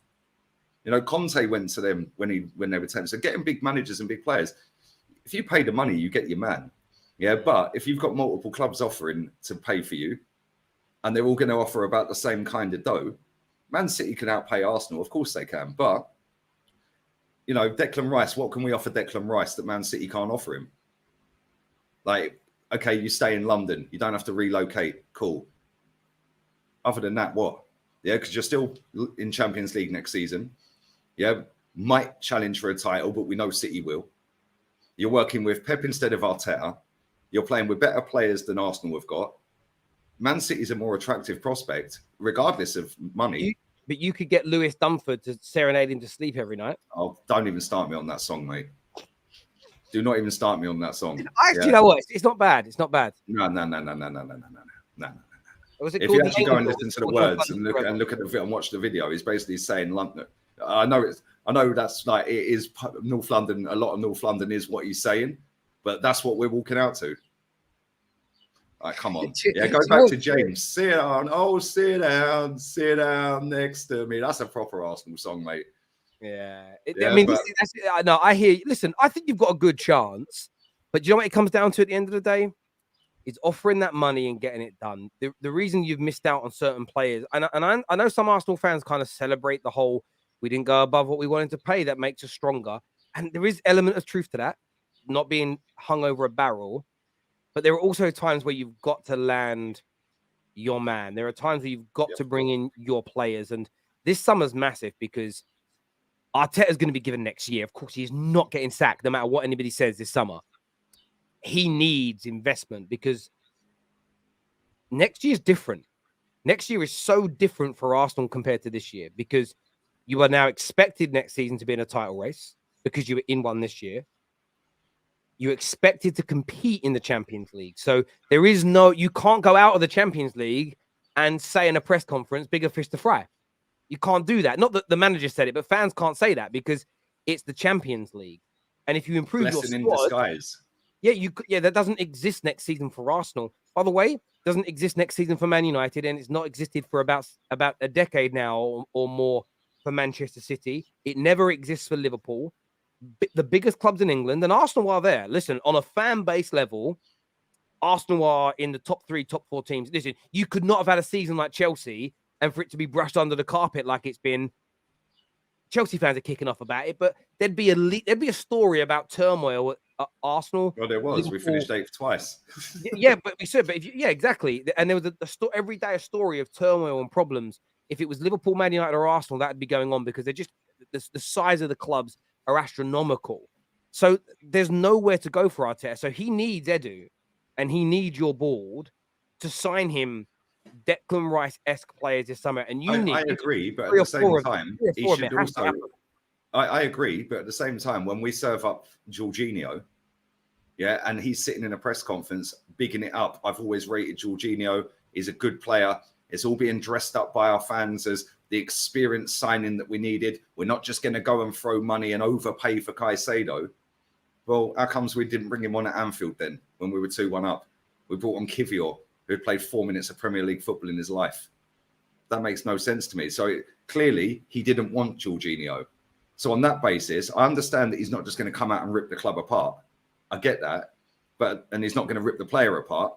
You know, Conte went to them when they were 10th. So getting big managers and big players, if you pay the money, you get your man. Yeah, but if you've got multiple clubs offering to pay for you, and they're all going to offer about the same kind of dough, Man City can outpay Arsenal. Of course they can. But, you know, Declan Rice, what can we offer Declan Rice that Man City can't offer him? Like, okay, you stay in London. You don't have to relocate. Cool. Other than that, what? Yeah, because you're still in Champions League next season. Yeah, might challenge for a title, but we know City will. You're working with Pep instead of Arteta. You're playing with better players than Arsenal have got. Man City's a more attractive prospect, regardless of money. But you could get Lewis Dunford to serenade him to sleep every night. Oh, don't even start me on that song, mate. Do not even start me on that song. Actually, you know what? It's not bad. It's not bad. No. If you actually go and listen to the words and look at the video and watch the video, he's basically saying London. I know that's like it is North London. A lot of North London is what he's saying, but that's what we're walking out to. Right, come on. Yeah, go back to James. Sit down. Oh, sit down next to me. That's a proper Arsenal song, mate. Yeah. I hear you. Listen, I think you've got a good chance, but do you know what it comes down to at the end of the day? It's offering that money and getting it done. The reason you've missed out on certain players, and I know some Arsenal fans kind of celebrate the whole, we didn't go above what we wanted to pay. That makes us stronger. And there is element of truth to that, not being hung over a barrel. But there are also times where you've got to land your man. There are times where you've got to bring in your players. And this summer's massive because Arteta's going to be given next year. Of course, he's not getting sacked no matter what anybody says this summer. He needs investment because next year is different. Next year is so different for Arsenal compared to this year because you are now expected next season to be in a title race because you were in one this year. You're expected to compete in the Champions League. So there is you can't go out of the Champions League and say in a press conference, bigger fish to fry. You can't do that. Not that the manager said it, but fans can't say that because it's the Champions League. And if you improve your squad, in disguise. Yeah, that doesn't exist next season for Arsenal. By the way, doesn't exist next season for Man United, and it's not existed for about a decade now or more for Manchester City. It never exists for Liverpool. The biggest clubs in England, and Arsenal are there. Listen, on a fan base level, Arsenal are in the top 3, top 4 teams. Listen, you could not have had a season like Chelsea and for it to be brushed under the carpet like it's been. Chelsea fans are kicking off about it, but there'd be a story about turmoil at Arsenal. Well, there was. Liverpool. We finished 8th twice. Yeah, but we said, exactly. And there was every day a story of turmoil and problems. If it was Liverpool, Man United, or Arsenal, that'd be going on because they're just the size of the clubs are astronomical. So there's nowhere to go for Arteta. So he needs Edu, and he needs your board to sign him Declan Rice-esque players this summer. And I agree, but at the same time, he should also. I agree, but at the same time, when we serve up Jorginho, and he's sitting in a press conference, bigging it up. I've always rated Jorginho. He's a good player. It's all being dressed up by our fans as the experienced signing that we needed. We're not just going to go and throw money and overpay for Caicedo. Well, how comes we didn't bring him on at Anfield then when we were 2-1 up? We brought on Kivior, who had played 4 minutes of Premier League football in his life. That makes no sense to me. So clearly, he didn't want Jorginho. So on that basis, I understand that he's not just going to come out and rip the club apart. I get that. And he's not going to rip the player apart.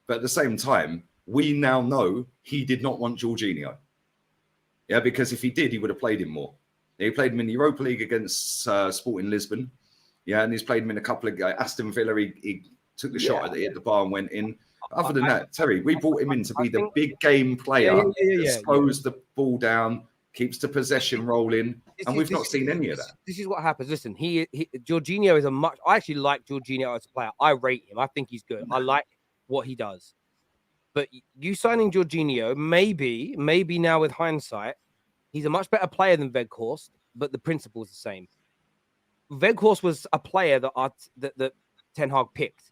But at the same time, we now know he did not want Jorginho. Yeah, because if he did, he would have played him more. He played him in the Europa League against Sporting Lisbon. Yeah, and he's played him in a couple of Aston Villa. He took the shot at the bar and went in. Other than that, Terry, we brought him in to be the big game player, slows the ball down, keeps the possession rolling, and we've not seen any of that. This is what happens. Listen, Jorginho is I actually like Jorginho as a player. I rate him. I think he's good. I like what he does. But you signing Jorginho, maybe now with hindsight, he's a much better player than Weghorst, but the principle is the same. Weghorst was a player that Ten Hag picked,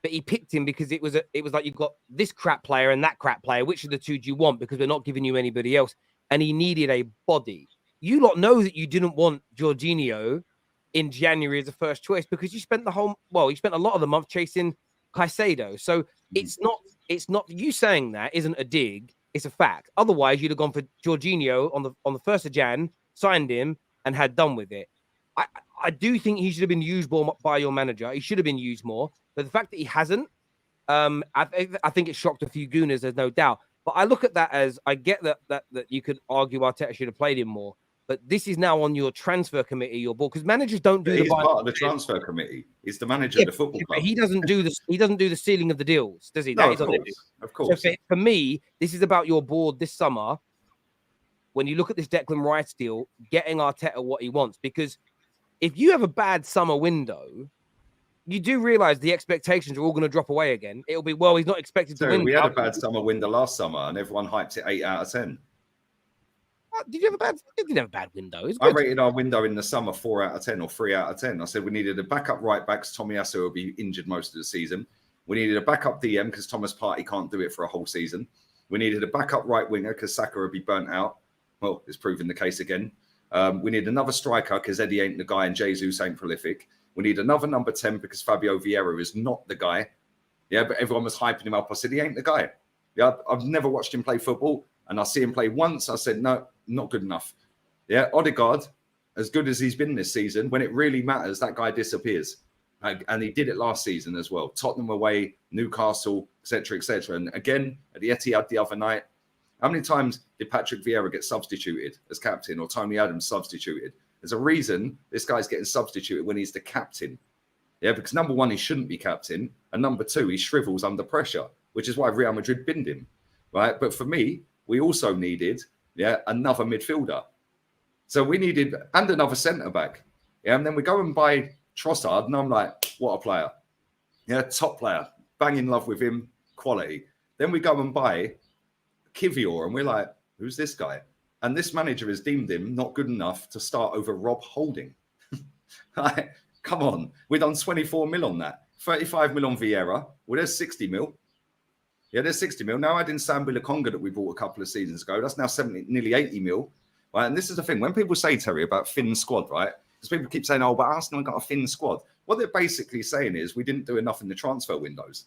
but he picked him because it was like you've got this crap player and that crap player. Which of the two do you want? Because we're not giving you anybody else. And he needed a body. You lot know that you didn't want Jorginho in January as a first choice because you spent a lot of the month chasing Caicedo. So it's not you saying that isn't a dig, it's a fact. Otherwise, you'd have gone for Jorginho on the 1st of Jan, signed him, and had done with it. I do think he should have been used more by your manager. He should have been used more. But the fact that he hasn't, I think it shocked a few Gooners, there's no doubt. But I look at that as, I get that you could argue Arteta should have played him more. But this is now on your transfer committee, your board, because managers don't do. He's part of the transfer committee. He's the manager of the football club. But he doesn't do this. He doesn't do the sealing of the deals, does he? No, of course. So for me, this is about your board this summer. When you look at this Declan Rice deal, getting Arteta what he wants, because if you have a bad summer window, you do realize the expectations are all going to drop away again. It'll be, he's not expected to win. We had a bad summer window last summer, and everyone hyped it 8 out of 10. Did you have a bad window? I rated our window in the summer 4 out of 10 or 3 out of 10. I said we needed a backup right backs. Tomiyasu will be injured most of the season. We needed a backup DM because Thomas Partey can't do it for a whole season. We needed a backup right winger because Saka would be burnt out. Well, it's proven the case again. We need another striker because Eddie ain't the guy and Jesus ain't prolific. We need another number 10 because Fabio Vieira is not the guy. Yeah, but everyone was hyping him up. I said, he ain't the guy. Yeah, I've never watched him play football. And I see him play once. I said, no, not good enough. Yeah, Odegaard, as good as he's been this season, when it really matters, that guy disappears. And he did it last season as well. Tottenham away, Newcastle, etc., etc. And again, at the Etihad the other night, how many times did Patrick Vieira get substituted as captain or Tony Adams substituted? There's a reason this guy's getting substituted when he's the captain. Yeah, because number one, he shouldn't be captain. And number two, he shrivels under pressure, which is why Real Madrid binned him. Right. But for me, we also needed, another midfielder. So we needed, and another centre back. Yeah, and then we go and buy Trossard, and I'm like, what a player. Yeah, top player. Bang in love with him, quality. Then we go and buy Kivior, and we're like, who's this guy? And this manager has deemed him not good enough to start over Rob Holding. Like, come on. We've done 24 mil on that. 35 mil on Vieira. Well, there's 60 mil. Yeah, there's 60 mil. Now adding Sambi Lokonga that we bought a couple of seasons ago, that's now nearly 80 mil. Right? And this is the thing. When people say, Terry, about thin squad, right? Because people keep saying, oh, but Arsenal got a thin squad. What they're basically saying is we didn't do enough in the transfer windows.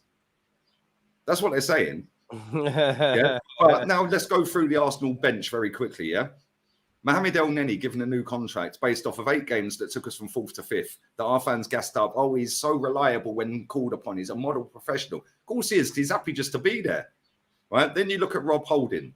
That's what they're saying. Yeah. But now let's go through the Arsenal bench very quickly, yeah? Mohamed El Neni given a new contract based off of 8 games that took us from 4th to 5th. That our fans gassed up. Oh, he's so reliable when called upon. He's a model professional. Of course he is, because he's happy just to be there. Right? Then you look at Rob Holding,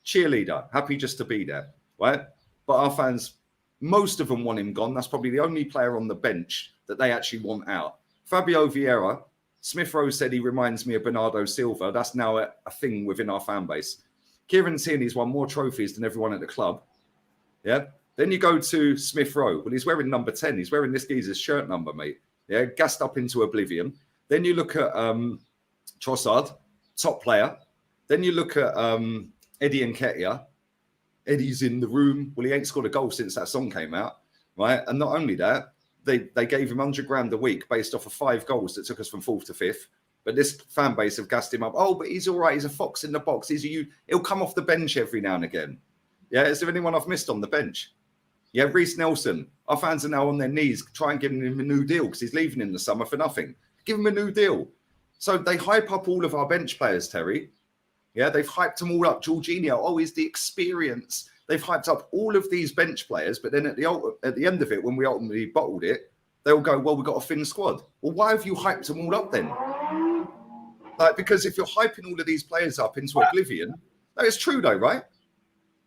cheerleader, happy just to be there. Right? But our fans, most of them want him gone. That's probably the only player on the bench that they actually want out. Fabio Vieira, Smith Rowe said he reminds me of Bernardo Silva. That's now a thing within our fan base. Kieran Tierney's won more trophies than everyone at the club. Yeah. Then you go to Smith Rowe. Well, he's wearing number 10. He's wearing this geezer's shirt number, mate. Yeah. Gassed up into oblivion. Then you look at Trossard, top player. Then you look at Eddie Nketiah. Eddie's in the room. Well, he ain't scored a goal since that song came out. Right. And not only that, they gave him 100 grand a week based off of 5 goals that took us from 4th to 5th. But this fan base have gassed him up. Oh, but he's all right. He's a fox in the box. He'll come off the bench every now and again. Yeah, is there anyone I've missed on the bench? Yeah, Reece Nelson. Our fans are now on their knees. Try and give him a new deal because he's leaving in the summer for nothing. Give him a new deal. So they hype up all of our bench players, Terry. Yeah, they've hyped them all up. Jorginho, oh, he's the experience. They've hyped up all of these bench players, but then at the end of it, when we ultimately bottled it, they'll go, well, we've got a thin squad. Well, why have you hyped them all up then? Like, because if you're hyping all of these players up into oblivion, that is true though, right?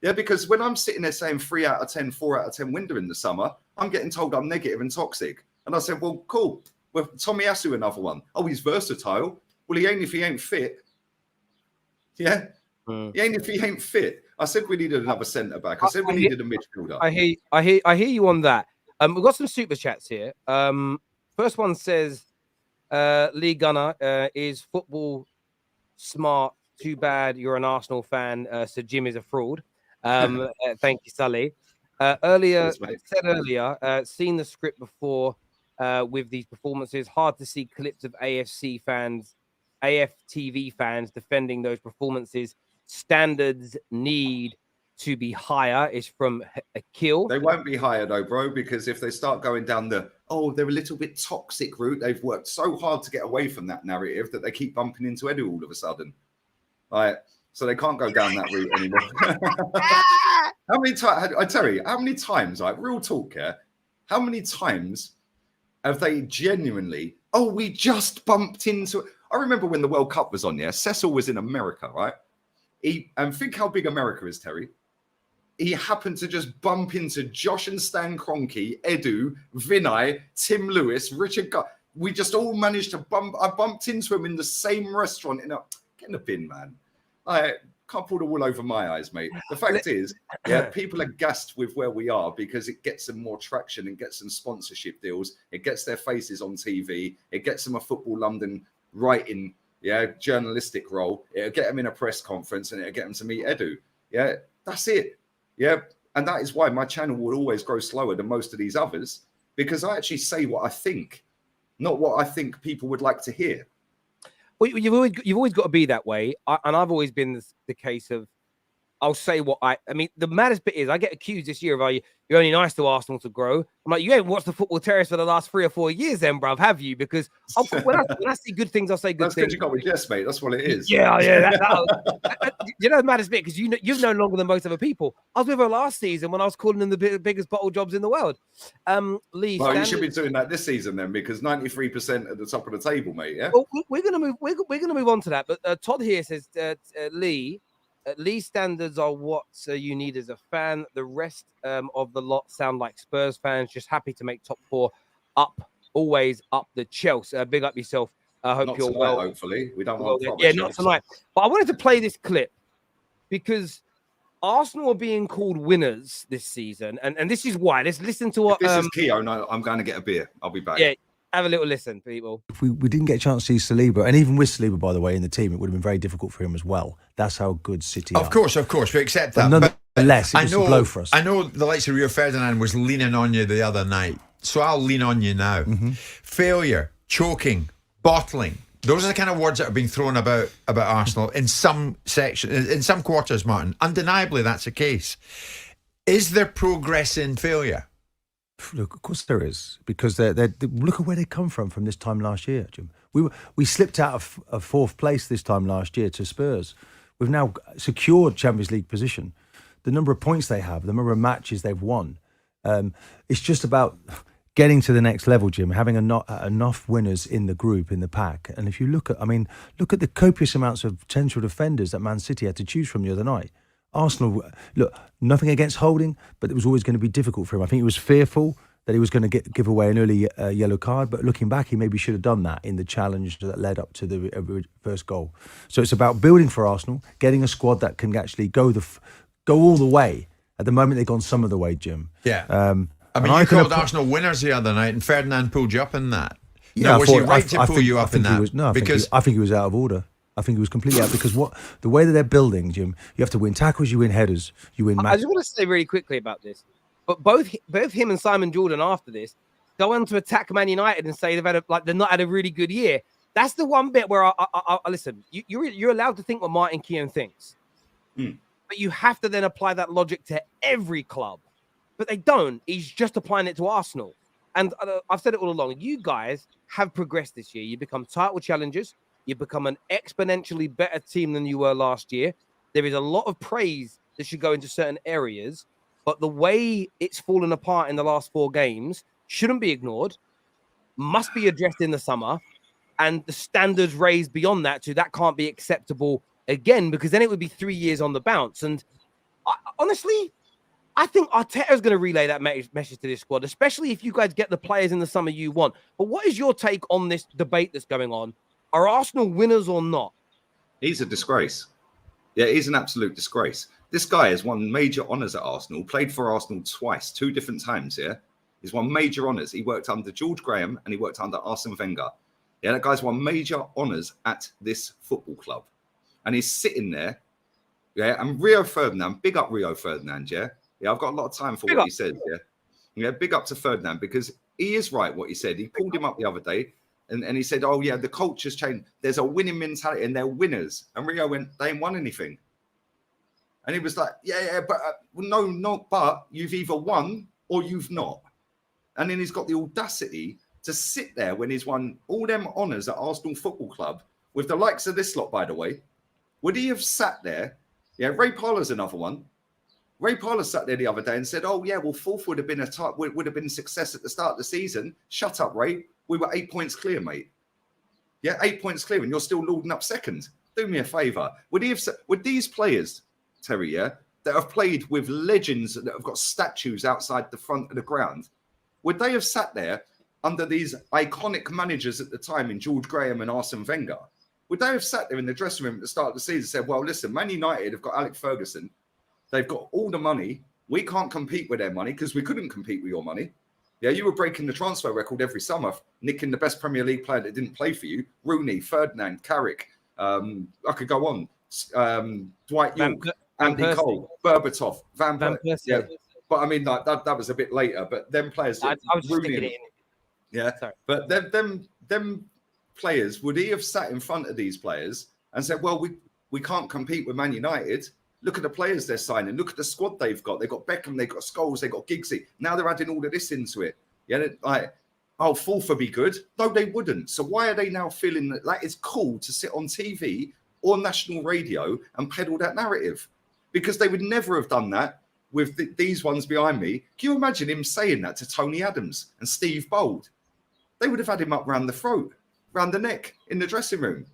Yeah, because when I'm sitting there saying 3 out of 10, 4 out of 10 window in the summer, I'm getting told I'm negative and toxic. And I said, well, cool. Well, Tommy Asu, another one. Oh, he's versatile. Well, he ain't if he ain't fit. Yeah? He ain't if he ain't fit. I said we needed another centre-back. I said we needed a midfielder. I hear you on that. We've got some super chats here. First one says, Lee Gunner, is football smart? Too bad you're an Arsenal fan. So Jim is a fraud. Thank you, Sully. Earlier, seen the script before with these performances. Hard to see clips of AFC fans, AFTV fans defending those performances. Standards need to be higher. Is from Akil. They won't be higher though, bro, because if they start going down the, oh, they're a little bit toxic route, they've worked so hard to get away from that narrative that they keep bumping into Edu all of a sudden. Right. So they can't go down that route anymore. How many times, I tell you, how many times, like real talk here, how many times have they genuinely, oh, we just bumped into, I remember when the World Cup was on, yeah, Cecil was in America, right? And think how big America is, Terry. He happened to just bump into Josh and Stan Kroenke, Edu, Vinay, Tim Lewis, Richard. We just all managed to bump. I bumped into him in the same restaurant. Get in the bin, man. I can't pull the wool over my eyes, mate. The fact is, yeah, people are gassed with where we are because it gets them more traction and gets them sponsorship deals. It gets their faces on TV. It gets them a Football London writing, yeah, journalistic role. It'll get them in a press conference and it'll get them to meet Edu. Yeah, that's it. Yeah, and that is why my channel will always grow slower than most of these others, because I actually say what I think, not what I think people would like to hear. Well, you've always got to be that way, and I've always been the case of I'll say what I mean. The maddest bit is I get accused this year of you're only nice to Arsenal to grow. I'm like, you ain't watched the Football Terrace for the last 3 or 4 years, then, bruv, have you? Because when I see good things, I'll say good things. That's because you got with Jess, mate. That's what it is. Yeah. You know the maddest bit, because you're no longer than most other people. I was with her last season when I was calling them the biggest bottle jobs in the world. Lee, well, you should be doing that this season then, because 93% at the top of the table, mate. Yeah. Well, we're gonna move on to that. But Todd here says, Lee. Lee's standards are what you need as a fan. The rest of the lot sound like Spurs fans, just happy to make top 4 up, always up the Chelsea. Big up yourself. I hope not you're tonight, well. Hopefully, we don't want not tonight. But I wanted to play this clip because Arsenal are being called winners this season, and this is why. Let's listen to what. If this is Keown, I'm going to get a beer. I'll be back. Yeah, have a little listen, people. If we didn't get a chance to see Saliba, and even with Saliba, by the way, in the team, it would have been very difficult for him as well. That's how good City are. Of course, we accept that. But nonetheless, it was a blow for us. I know the likes of Rio Ferdinand was leaning on you the other night, so I'll lean on you now. Failure, choking, bottling. Those are the kind of words that are being thrown about Arsenal in some sections, in some quarters, Martin. Undeniably, that's the case. Is there progress in failure? Look, of course there is, because they look at where they come from this time last year, Jim. We slipped out of fourth place this time last year to Spurs. We've now secured Champions League position. The number of points they have, the number of matches they've won, it's just about getting to the next level, Jim, having enough winners in the group, in the pack. And if you look at the copious amounts of potential defenders that Man City had to choose from the other night. Arsenal, look, nothing against Holding, but it was always going to be difficult for him. I think he was fearful that he was going to give away an early yellow card, but looking back, he maybe should have done that in the challenge that led up to the first goal. So it's about building for Arsenal, getting a squad that can actually go all the way. At the moment, they've gone some of the way, Jim. Yeah. You called Arsenal winners the other night, and Ferdinand pulled you up in that. Yeah, was he right to pull you up in that? I think he was out of order. I think he was completely out, because the way that they're building, Jim, you have to win tackles, you win headers, you win matches. I just want to say really quickly about this, but both him and Simon Jordan after this go on to attack Man United and say they've not had a really good year. That's the one bit where I listen. You're allowed to think what Martin Keown thinks, but you have to then apply that logic to every club. But they don't. He's just applying it to Arsenal. And I've said it all along. You guys have progressed this year. You become title challengers. You become an exponentially better team than you were last year. There is a lot of praise that should go into certain areas. But the way it's fallen apart in the last 4 games shouldn't be ignored. Must be addressed in the summer. And the standards raised beyond that can't be acceptable again, because then it would be 3 years on the bounce. And honestly, I think Arteta is going to relay that message to this squad, especially if you guys get the players in the summer you want. But what is your take on this debate that's going on? Are Arsenal winners or not? He's a disgrace. Yeah, he's an absolute disgrace. This guy has won major honours at Arsenal, played for Arsenal twice, 2 different times, yeah? He's won major honours. He worked under George Graham and he worked under Arsene Wenger. Yeah, that guy's won major honours at this football club. And he's sitting there, yeah? And Rio Ferdinand, big up Rio Ferdinand, yeah? Yeah, I've got a lot of time for what he said, yeah? Yeah, big up to Ferdinand, because he is right what he said. He pulled him up the other day. And he said, oh, yeah, the culture's changed. There's a winning mentality and they're winners. And Rio went, they ain't won anything. And he was like, but but you've either won or you've not. And then he's got the audacity to sit there when he's won all them honours at Arsenal Football Club with the likes of this lot, by the way. Would he have sat there? Yeah, Ray Parlour's another one. Ray Parlour sat there the other day and said, oh, yeah, well, 4th would have been success at the start of the season. Shut up, Ray. We were 8 points clear, mate. Yeah, 8 points clear, and you're still lording up second. Do me a favour. Would these players, Terry, yeah, that have played with legends that have got statues outside the front of the ground, would they have sat there under these iconic managers at the time in George Graham and Arsene Wenger? Would they have sat there in the dressing room at the start of the season and said, well, listen, Man United have got Alex Ferguson. They've got all the money. We can't compete with their money because we couldn't compete with your money. Yeah, you were breaking the transfer record every summer, nicking the best Premier League player that didn't play for you. Rooney, Ferdinand, Carrick. I could go on. Dwight York, Andy Cole, Berbatov, Van Persie. Yeah, but I mean, like, that was a bit later. But them players, I was just thinking it in. Yeah, sorry. But them players, would he have sat in front of these players and said, well, we can't compete with Man United. Look at the players they're signing. Look at the squad they've got. They've got Beckham, they've got Scholes, they've got Giggsy. Now they're adding all of this into it. Yeah, like, oh, 4th would be good. No, they wouldn't. So why are they now feeling that it's cool to sit on TV or national radio and peddle that narrative? Because they would never have done that with these ones behind me. Can you imagine him saying that to Tony Adams and Steve Bold? They would have had him up round the throat, round the neck in the dressing room.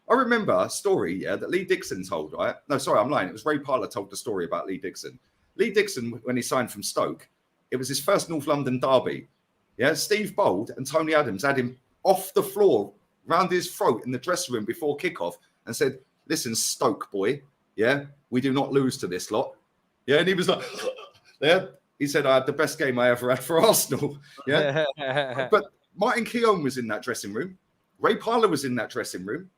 I remember a story, yeah, that Lee Dixon told, right? No, sorry, I'm lying. It was Ray Parlour told the story about Lee Dixon. Lee Dixon, when he signed from Stoke, it was his first North London derby. Yeah, Steve Bold and Tony Adams had him off the floor, round his throat in the dressing room before kickoff and said, listen, Stoke boy, yeah, we do not lose to this lot. Yeah, and he was like, yeah. He said, I had the best game I ever had for Arsenal. Yeah. But Martin Keown was in that dressing room. Ray Parlour was in that dressing room.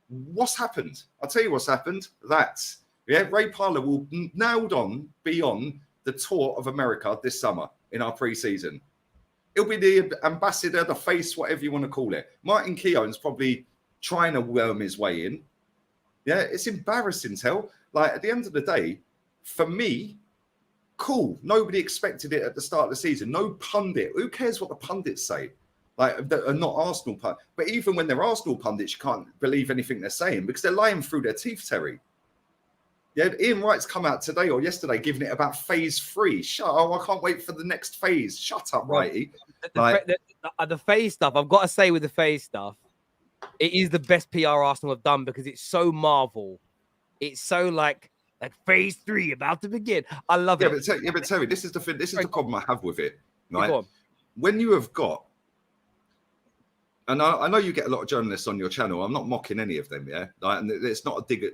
What's happened? I'll tell you what's happened. Ray Parlour will nailed on be on the tour of America this summer in our pre-season. He'll be the ambassador, the face, whatever you want to call it. Martin Keown's probably trying to worm his way in. Yeah, it's embarrassing, hell. Like, at the end of the day, for me, cool. Nobody expected it at the start of the season. No pundit. Who cares what the pundits say? Like, that are not Arsenal pundits. But even when they're Arsenal pundits, you can't believe anything they're saying because they're lying through their teeth, Terry. Yeah, Ian Wright's come out today or yesterday giving it about phase 3. I can't wait for the next phase. Shut up, Righty. The phase stuff, I've got to say with the phase stuff, it is the best PR Arsenal have done because it's so Marvel. It's so like phase 3 about to begin. I love it. But Terry, this is the thing. This is the problem I have with it. Right? When you have got, and I know you get a lot of journalists on your channel. I'm not mocking any of them, yeah. And it's not a dig at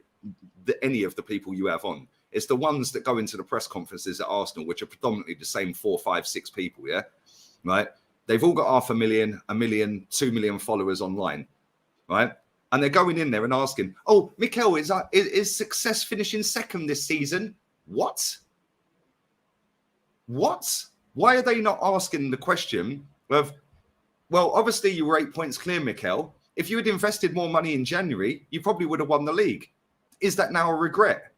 any of the people you have on. It's the ones that go into the press conferences at Arsenal, which are predominantly the same 4, 5, 6 people, yeah. Right? They've all got 500,000, 1 million, 2 million followers online, right? And they're going in there and asking, "Oh, Mikel, is success finishing second this season?" What? Why are they not asking the question of, well, obviously you were 8 points clear, Mikel. If you had invested more money in January, you probably would have won the league. Is that now a regret?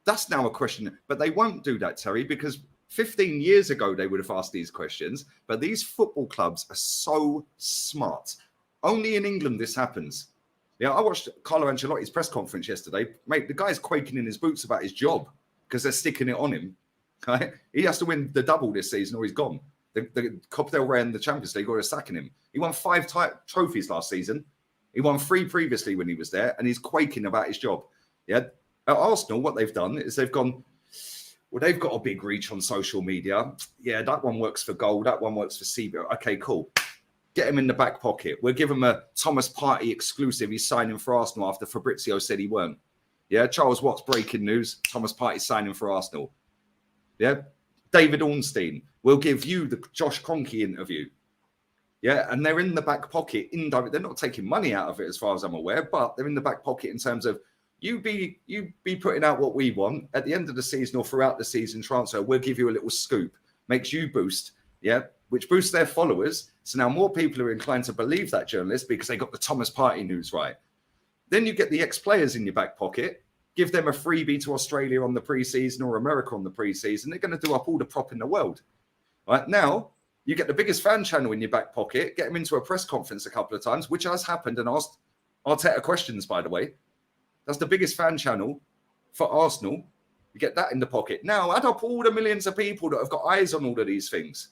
That's now a question. But they won't do that, Terry, because 15 years ago they would have asked these questions. But these football clubs are so smart. Only in England this happens. Yeah, I watched Carlo Ancelotti's press conference yesterday. Mate, the guy's quaking in his boots about his job because they're sticking it on him. Right? He has to win the double this season or he's gone. The Copa del Rey and the Champions League are sacking him. He won 5 trophies last season. He won 3 previously when he was there, and he's quaking about his job. Yeah. At Arsenal, what they've done is they've gone, well, they've got a big reach on social media. Yeah, that one works for Goal. That one works for CBO. Okay, cool. Get him in the back pocket. We'll give him a Thomas Partey exclusive. He's signing for Arsenal after Fabrizio said he weren't. Yeah, Charles Watts breaking news. Thomas Partey signing for Arsenal. Yeah. David Ornstein will give you the Josh Kroenke interview. Yeah, and they're in the back pocket. Indirect. They're not taking money out of it as far as I'm aware, but they're in the back pocket in terms of you be putting out what we want at the end of the season or throughout the season transfer. We'll give you a little scoop, makes you boost, yeah, which boosts their followers. So now more people are inclined to believe that journalist because they got the Thomas Partey news right. Then you get the ex-players in your back pocket. Give them a freebie to Australia on the pre-season or America on the pre-season. They're going to do up all the prop in the world. Right now, you get the biggest fan channel in your back pocket, get them into a press conference a couple of times, which has happened, and asked Arteta questions, by the way. That's the biggest fan channel for Arsenal. You get that in the pocket. Now, add up all the millions of people that have got eyes on all of these things.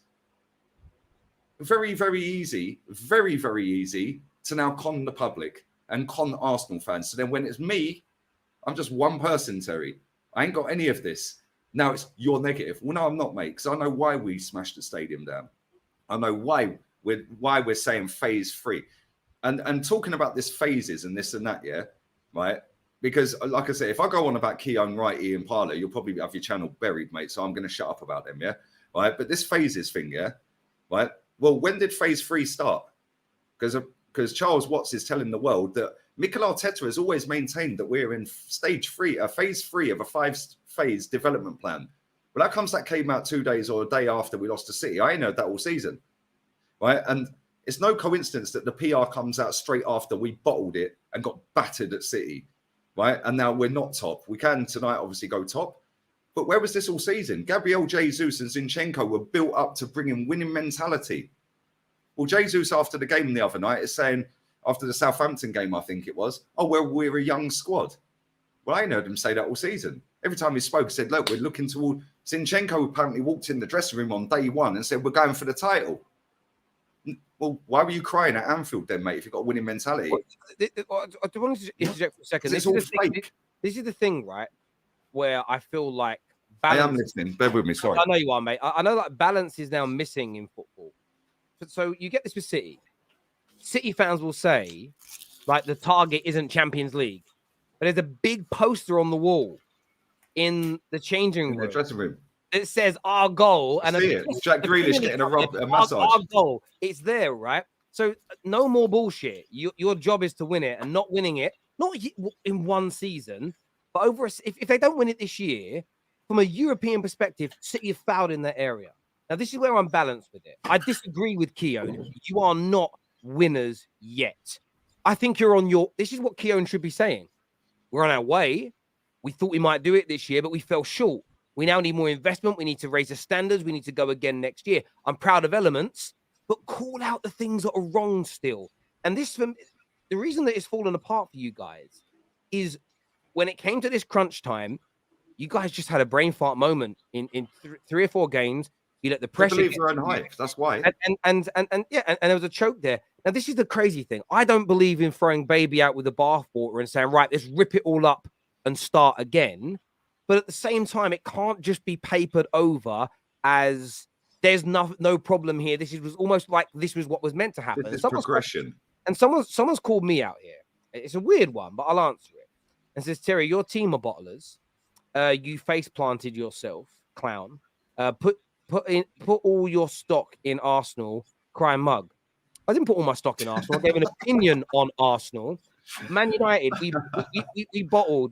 Very, very easy, very, very easy to now con the public and con Arsenal fans. So then when it's me, I'm just one person, Terry. I ain't got any of this. Now it's you're negative. Well, no, I'm not, mate, because I know why we smashed the stadium down. I know why we're saying phase 3. And talking about this phases and this and that, yeah, right? Because like I say, if I go on about Keown, Wright, Ian Parlour, you'll probably have your channel buried, mate. So I'm going to shut up about them, yeah? Right? But this phases thing, yeah? Right? Well, when did phase 3 start? Because Charles Watts is telling the world that Mikel Arteta has always maintained that we're in phase 3 of a 5-phase development plan. Well, that came out 2 days or a day after we lost to City. I ain't heard that all season, right? And it's no coincidence that the PR comes out straight after we bottled it and got battered at City, right? And now we're not top. We can tonight obviously go top, but where was this all season? Gabriel Jesus and Zinchenko were built up to bring in winning mentality. Well, Jesus after the game the other night is saying, after the Southampton game, I think it was, oh, well, we're a young squad. Well, I ain't heard him say that all season. Every time he spoke, he said, look, we're looking toward... Zinchenko apparently walked in the dressing room on day 1 and said, we're going for the title. Well, why were you crying at Anfield then, mate, if you've got a winning mentality? I want to interject for a second. It's all fake. This is the thing, right, where I feel like... I am listening. Bear with me, sorry. I know you are, mate. I know that balance is now missing in football. So you get this with City. City fans will say, like, the target isn't Champions League. But there's a big poster on the wall in the changing in the room. dressing room. It says our goal, and See it. Jack Grealish getting a massage. Our goal. It's there, right? So no more bullshit. Your job is to win it, and not winning it, not in one season, but over. If they don't win it this year, from a European perspective, City have fouled in that area. Now this is where I'm balanced with it. I disagree with Keown. You are not winners yet. I think you're on your. This is what Keown should be saying. We're on our way. We thought we might do it this year, but we fell short. We now need more investment. We need to raise the standards. We need to go again next year. I'm proud of elements, but call out the things that are wrong still. And this, the reason that it's fallen apart for you guys is when it came to this crunch time, you guys just had a brain fart moment in 3 or 4 games. You let the pressure. I believe your own hype. That's why. And there was a choke there. Now this is the crazy thing. I don't believe in throwing baby out with the bathwater and saying, right, let's rip it all up and start again. But at the same time, it can't just be papered over as there's no problem here. This was almost like this was what was meant to happen. This is progression. And someone's called me out here. It's a weird one, but I'll answer it. And says, Terry, your team are bottlers. You face planted yourself, clown. Put all your stock in Arsenal. Crying mug. I didn't put all my stock in Arsenal. I gave an opinion on Arsenal. Man United, we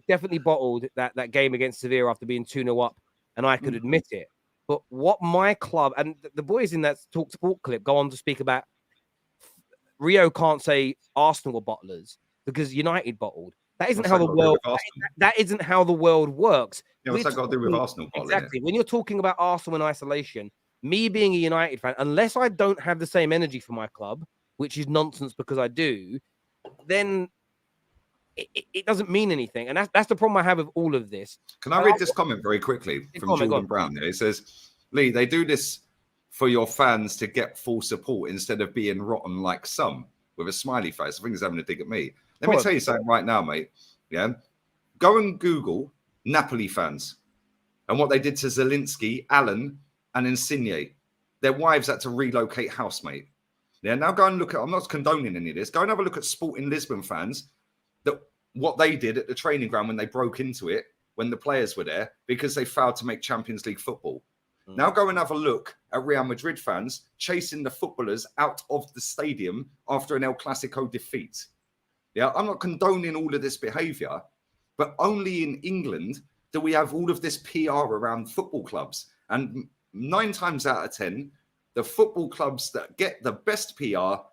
definitely bottled that game against Sevilla after being 2-0 up, and I could admit it. But what my club and the boys in that Talk Sport clip go on to speak about, Rio can't say Arsenal were bottlers because United bottled. That isn't how the world. That isn't how the world works. Yeah, what's that got to do with Arsenal? Exactly. When you're talking about Arsenal in isolation, me being a United fan, unless I don't have the same energy for my club, which is nonsense because I do, then it doesn't mean anything. And that's the problem I have with all of this. Can I read this comment very quickly from Jordan Brown? It says, Lee, they do this for your fans to get full support instead of being rotten like some, with a smiley face. I think he's having a dig at me. Let me tell you something right now, mate. Yeah. Go and Google Napoli fans and what they did to Zielinski, Allen, and Insigne. Their wives had to relocate house, mate. Yeah. Now go and look at, I'm not condoning any of this. Go and have a look at Sporting Lisbon fans, that what they did at the training ground when they broke into it, when the players were there, because they failed to make Champions League football. Now go and have a look at Real Madrid fans chasing the footballers out of the stadium after an El Clasico defeat. Yeah, I'm not condoning all of this behaviour, but only in England do we have all of this PR around football clubs. And 9 times out of 10, the football clubs that get the best PR are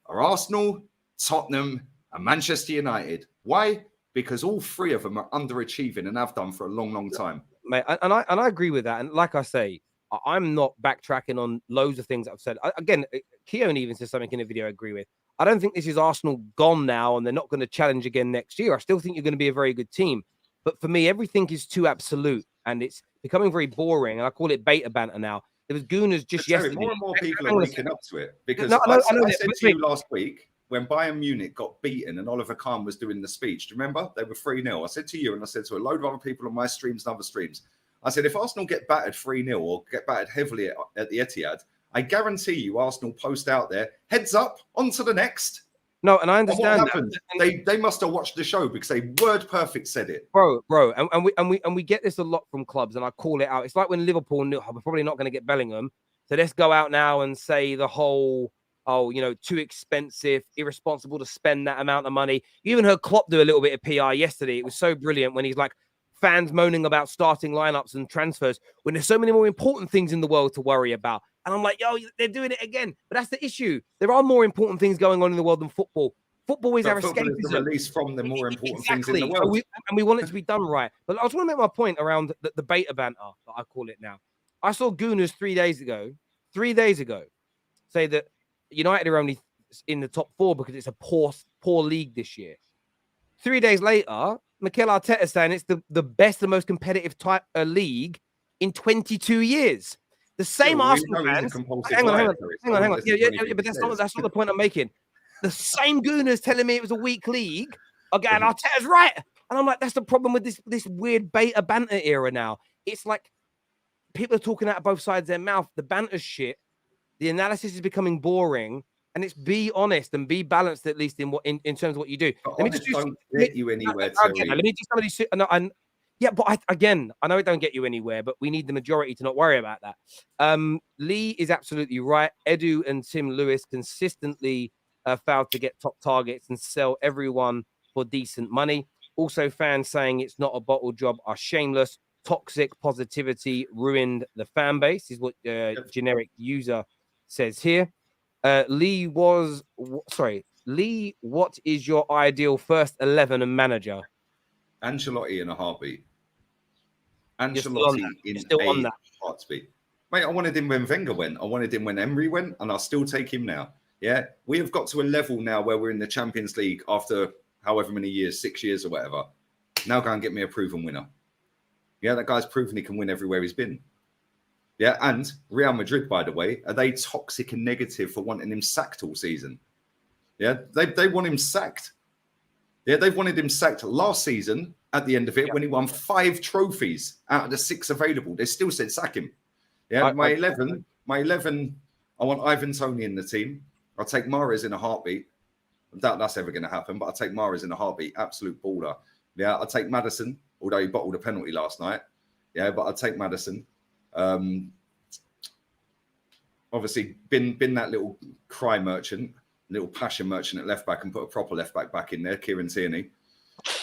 Arsenal, Tottenham, and Manchester United. Why? Because all 3 of them are underachieving and have done for a long, long time. Mate, and I agree with that. And like I say, I'm not backtracking on loads of things I've said. Again, Keown even says something in a video I agree with. I don't think this is Arsenal gone now and they're not going to challenge again next year. I still think you're going to be a very good team. But for me, everything is too absolute and it's becoming very boring. And I call it beta banter now. There was Gooners just yesterday. More and more people are waking up to it. Because I said to you last week, when Bayern Munich got beaten and Oliver Kahn was doing the speech, do you remember? They were 3-0. I said to you and I said to a load of other people on my streams and other streams, I said, if Arsenal get battered 3-0 or get battered heavily at the Etihad, I guarantee you Arsenal post out there, heads up, on to the next. No, and I understand what happened? They must have watched the show because they word perfect said it. Bro. And we get this a lot from clubs, and I call it out. It's like when Liverpool knew we're probably not going to get Bellingham. So let's go out now and say the whole, too expensive, irresponsible to spend that amount of money. You even heard Klopp do a little bit of PR yesterday. It was so brilliant when he's like, fans moaning about starting lineups and transfers when there's so many more important things in the world to worry about. And I'm like, yo, they're doing it again. But that's the issue. There are more important things going on in the world than football. Football is our escapism. Is the release from the more important things in the world. And we want it to be done right. But I just want to make my point around the beta banter, that I call it now. I saw Gooners 3 days ago, say that United are only in the top 4 because it's a poor league this year. 3 days later, Mikel Arteta saying it's the best and most competitive type of league in 22 years. The same Arsenal fans. Hang on. Yeah, but that's not the point I'm making. The same Gooners telling me it was a weak league are going, Arteta's right. And I'm like, that's the problem with this weird beta banter era now. It's like people are talking out of both sides of their mouth. The banter's shit. The analysis is becoming boring. And it's be honest and be balanced, at least in terms of what you do. Let me just don't get you anywhere. Let me just somebody. Yeah, but I know it don't get you anywhere, but we need the majority to not worry about that. Lee is absolutely right. Edu and Tim Lewis consistently failed to get top targets and sell everyone for decent money. Also, fans saying it's not a bottle job are shameless. Toxic positivity ruined the fan base, is what generic user says here. Lee, what is your ideal first 11 and manager? Ancelotti in a heartbeat. Ancelotti in a heartbeat. Mate, I wanted him when Wenger went. I wanted him when Emery went, and I'll still take him now. Yeah, we have got to a level now where we're in the Champions League after however many years, 6 years or whatever. Now go and get me a proven winner. Yeah, that guy's proven he can win everywhere he's been. Yeah, and Real Madrid, by the way, are they toxic and negative for wanting him sacked all season? Yeah, they want him sacked. Yeah, they've wanted him sacked last season at the end of it when he won 5 trophies out of the 6 available. They still said sack him. Yeah, my 11, I want Ivan Toney in the team. I'll take Mahrez in a heartbeat. I doubt that's ever going to happen, but I'll take Mahrez in a heartbeat. Absolute baller. Yeah, I'll take Maddison, although he bottled a penalty last night. Yeah, but I'll take Maddison. Obviously, been that little cry merchant, little passion merchant at left back, and put a proper left back in there, Kieran Tierney.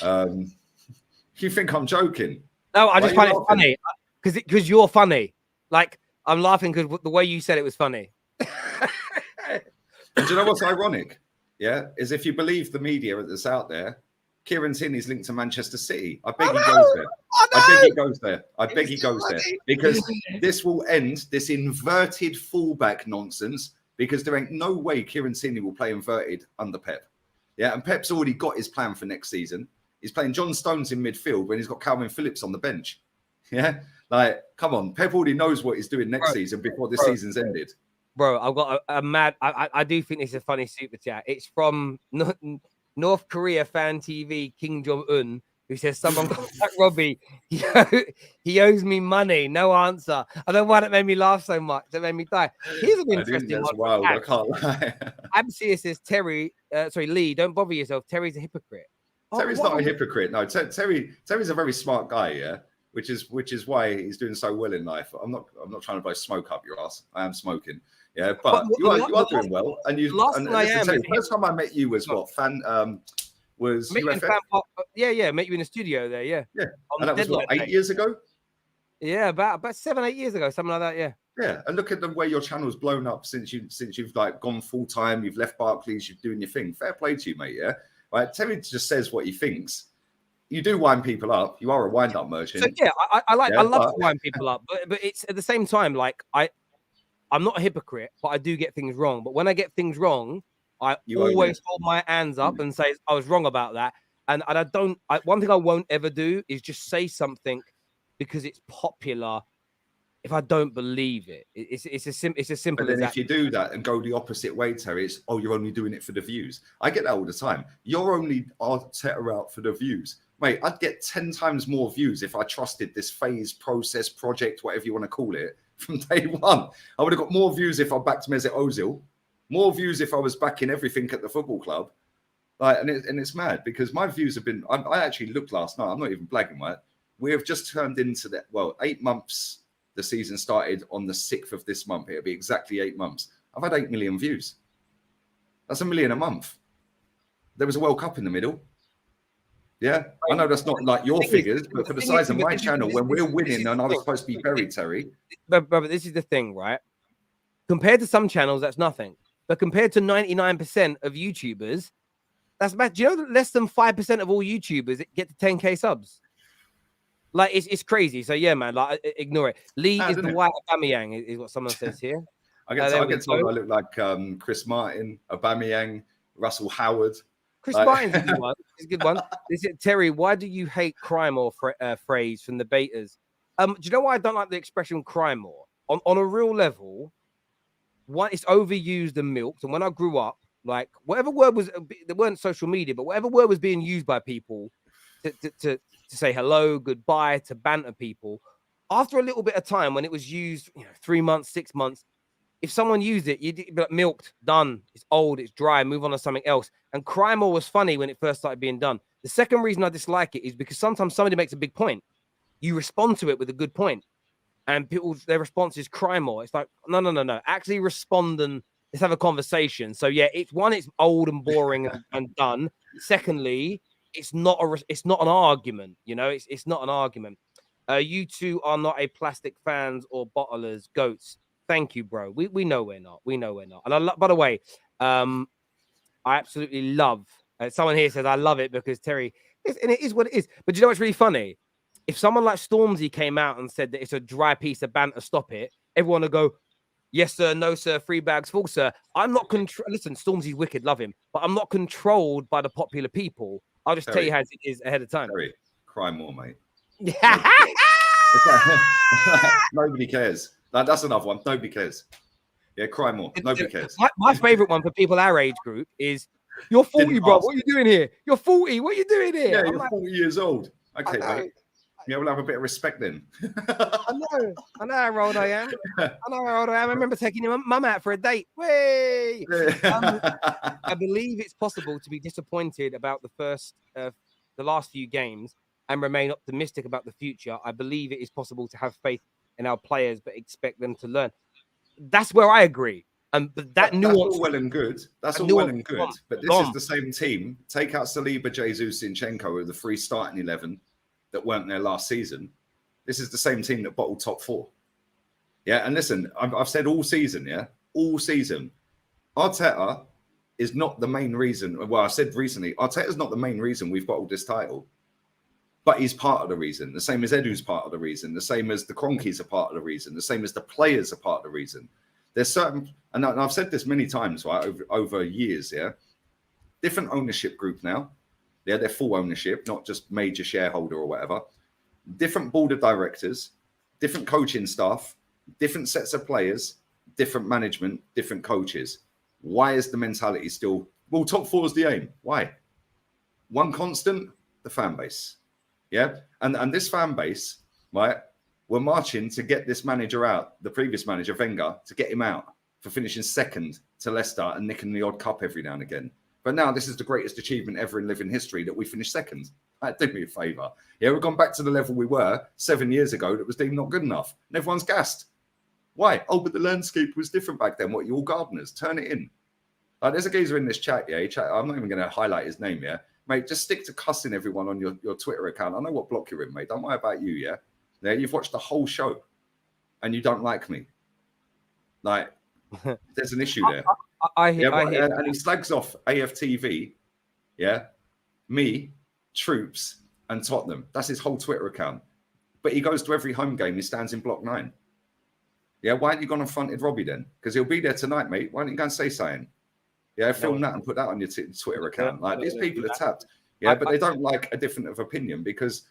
You think I'm joking? No, I just find it funny because you're funny. Like, I'm laughing because the way you said it was funny. And do you know what's ironic? Yeah, is if you believe the media that's out there, Kieran Tierney's linked to Manchester City. I beg he goes there. I beg he goes there. I beg he goes there. Because this will end this inverted fullback nonsense, because there ain't no way Kieran Tierney will play inverted under Pep. Yeah, and Pep's already got his plan for next season. He's playing John Stones in midfield when he's got Calvin Phillips on the bench. Yeah, like, come on. Pep already knows what he's doing next season before the season's ended. Bro, I've got a mad... I do think this is a funny super chat. It's from North Korea fan TV, Kim Jong-un, who says, someone contact Robbie. He owes me money. No answer. I don't know why that made me laugh so much. That made me die. Here's an interesting one. Wild. I can't lie. Absia says, Lee, don't bother yourself. Terry's a hypocrite. Terry's not a hypocrite. No, Terry's a very smart guy, yeah? Which is why he's doing so well in life. I'm not trying to blow smoke up your ass. I am smoking. Yeah, but you are doing well. And you the first time I met you was what? Was UFF? Yeah, met you in the studio there, yeah. Yeah. And that was what, 8 years ago? Yeah, about 7-8 years ago, something like that, yeah. Yeah, and look at the way your channel's blown up since you've like gone full time, you've left Barclays, you're doing your thing. Fair play to you, mate, yeah. Right. Terry just says what he thinks. You do wind people up. You are a wind-up merchant. So yeah, I love to wind people up, but it's at the same time, like I'm not a hypocrite, but I do get things wrong. But when I get things wrong, I always hold my hands up and say I was wrong about that. And I don't. One thing I won't ever do is just say something because it's popular if I don't believe it. It's as simple as that. But then if you do that and go the opposite way, Terry, it's you're only doing it for the views. I get that all the time. You're only Arteta out for the views. Mate, I'd get 10 times more views if I trusted this phase, process, project, whatever you want to call it, from day one. I would have got more views if I backed Mesut Ozil, more views if I was backing everything at the football club. Like, and it's mad because my views have been... I actually looked last night. I'm not even blagging, right? We have just turned into 8 months. The season started on the 6th of this month. It'll be exactly 8 months. I've had 8 million views. That's 1 million a month. There was a World Cup in the middle. Yeah, I know that's not like your figures, but for the size of my channel, when we're winning and I was supposed to be buried, Terry. But this is the thing, right? Compared to some channels, that's nothing. But compared to 99% of YouTubers, that's bad. Do you know that less than 5% of all YouTubers get to 10K subs? Like, it's crazy. So yeah, man, like, ignore it. Lee is the white Aubameyang, is what someone says here. I get told I look like Chris Martin, Aubameyang, Russell Howard. Chris Martin's a good one. It's a good one. This is Terry. Why do you hate crime or phrase from the betas? Do you know why I don't like the expression crime more? On a real level, one, it's overused and milked. And when I grew up, like whatever word was, there weren't social media, but whatever word was being used by people to say hello, goodbye, to banter people. After a little bit of time, when it was used, 3 months, 6 months, if someone used it, you'd be like, milked, done, it's old, it's dry, move on to something else. And crime was funny when it first started being done. The second reason I dislike it is because sometimes somebody makes a big point you respond to it with a good point, and their response is cry more. It's like, no. Actually respond and let's have a conversation. So yeah, it's old and boring and done. Secondly, it's not an argument. You know, it's not an argument. You two are not a plastic fans or bottlers, goats. Thank you, bro. We know we're not. We know we're not. And by the way, I absolutely love. Someone here says I love it because Terry, and it is what it is. But you know what's really funny? If someone like Stormzy came out and said that it's a dry piece of banter, stop it, everyone would go, yes, sir, no, sir, 3 bags full, sir. I'm not listen, Stormzy's wicked, love him, but I'm not controlled by the popular people. I'll just tell you how it is ahead of time. Terry, cry more, mate. Yeah. Nobody cares. That's another one. Nobody cares. Yeah, cry more. Nobody cares. My favorite one for people our age group is, you're 40, bro. What are you doing here? You're 40. What are you doing here? Yeah, you're 40 years old. Okay, mate. Yeah, we'll have a bit of respect then. I know how old I am. I remember taking your mum out for a date. Way. I believe it's possible to be disappointed about the last few games and remain optimistic about the future. I believe it is possible to have faith in our players, but expect them to learn. That's where I agree. But that's all well and good. That's all well and good. But this is the same team. Take out Saliba, Jesus, Zinchenko with the 3 starting 11 that weren't there last season. This is the same team that bottled top 4. Yeah, and listen, I've said all season, Arteta is not the main reason. Well, I said recently, Arteta's not the main reason we've bottled this title, but he's part of the reason. The same as Edu's part of the reason. The same as the Cronkies are part of the reason. The same as the players are part of the reason. There's certain, and I've said this many times, right, over years, different ownership group now. Yeah, they're full ownership, not just major shareholder or whatever. Different board of directors, different coaching staff, different sets of players, different management, different coaches. Why is the mentality still, well, top 4 is the aim? Why? One constant, the fan base. Yeah, and this fan base, right, we're marching to get this manager out, the previous manager, Wenger, to get him out for finishing second to Leicester and nicking the odd cup every now and again. But now this is the greatest achievement ever in living history that we finished second. Do me a favour. Yeah, we've gone back to the level we were 7 years ago that was deemed not good enough. And everyone's gassed. Why? Oh, but the landscape was different back then. What, you all gardeners? Turn it in. There's a geezer in this chat, I'm not even going to highlight his name, Mate, just stick to cussing everyone on your Twitter account. I know what block you're in, mate. Don't worry about you, yeah? You've watched the whole show and you don't like me. Like, there's an issue there. I hear and he slags off AFTV, me, Troops, and Tottenham. That's his whole Twitter account. But he goes to every home game. He stands in block 9. Yeah, why aren't you gone and fronted Robbie then? Because he'll be there tonight, mate. Why don't you go and say something? Yeah, film that and put that on your Twitter account. Like, these people are tapped. Yeah, but they don't like a different of opinion because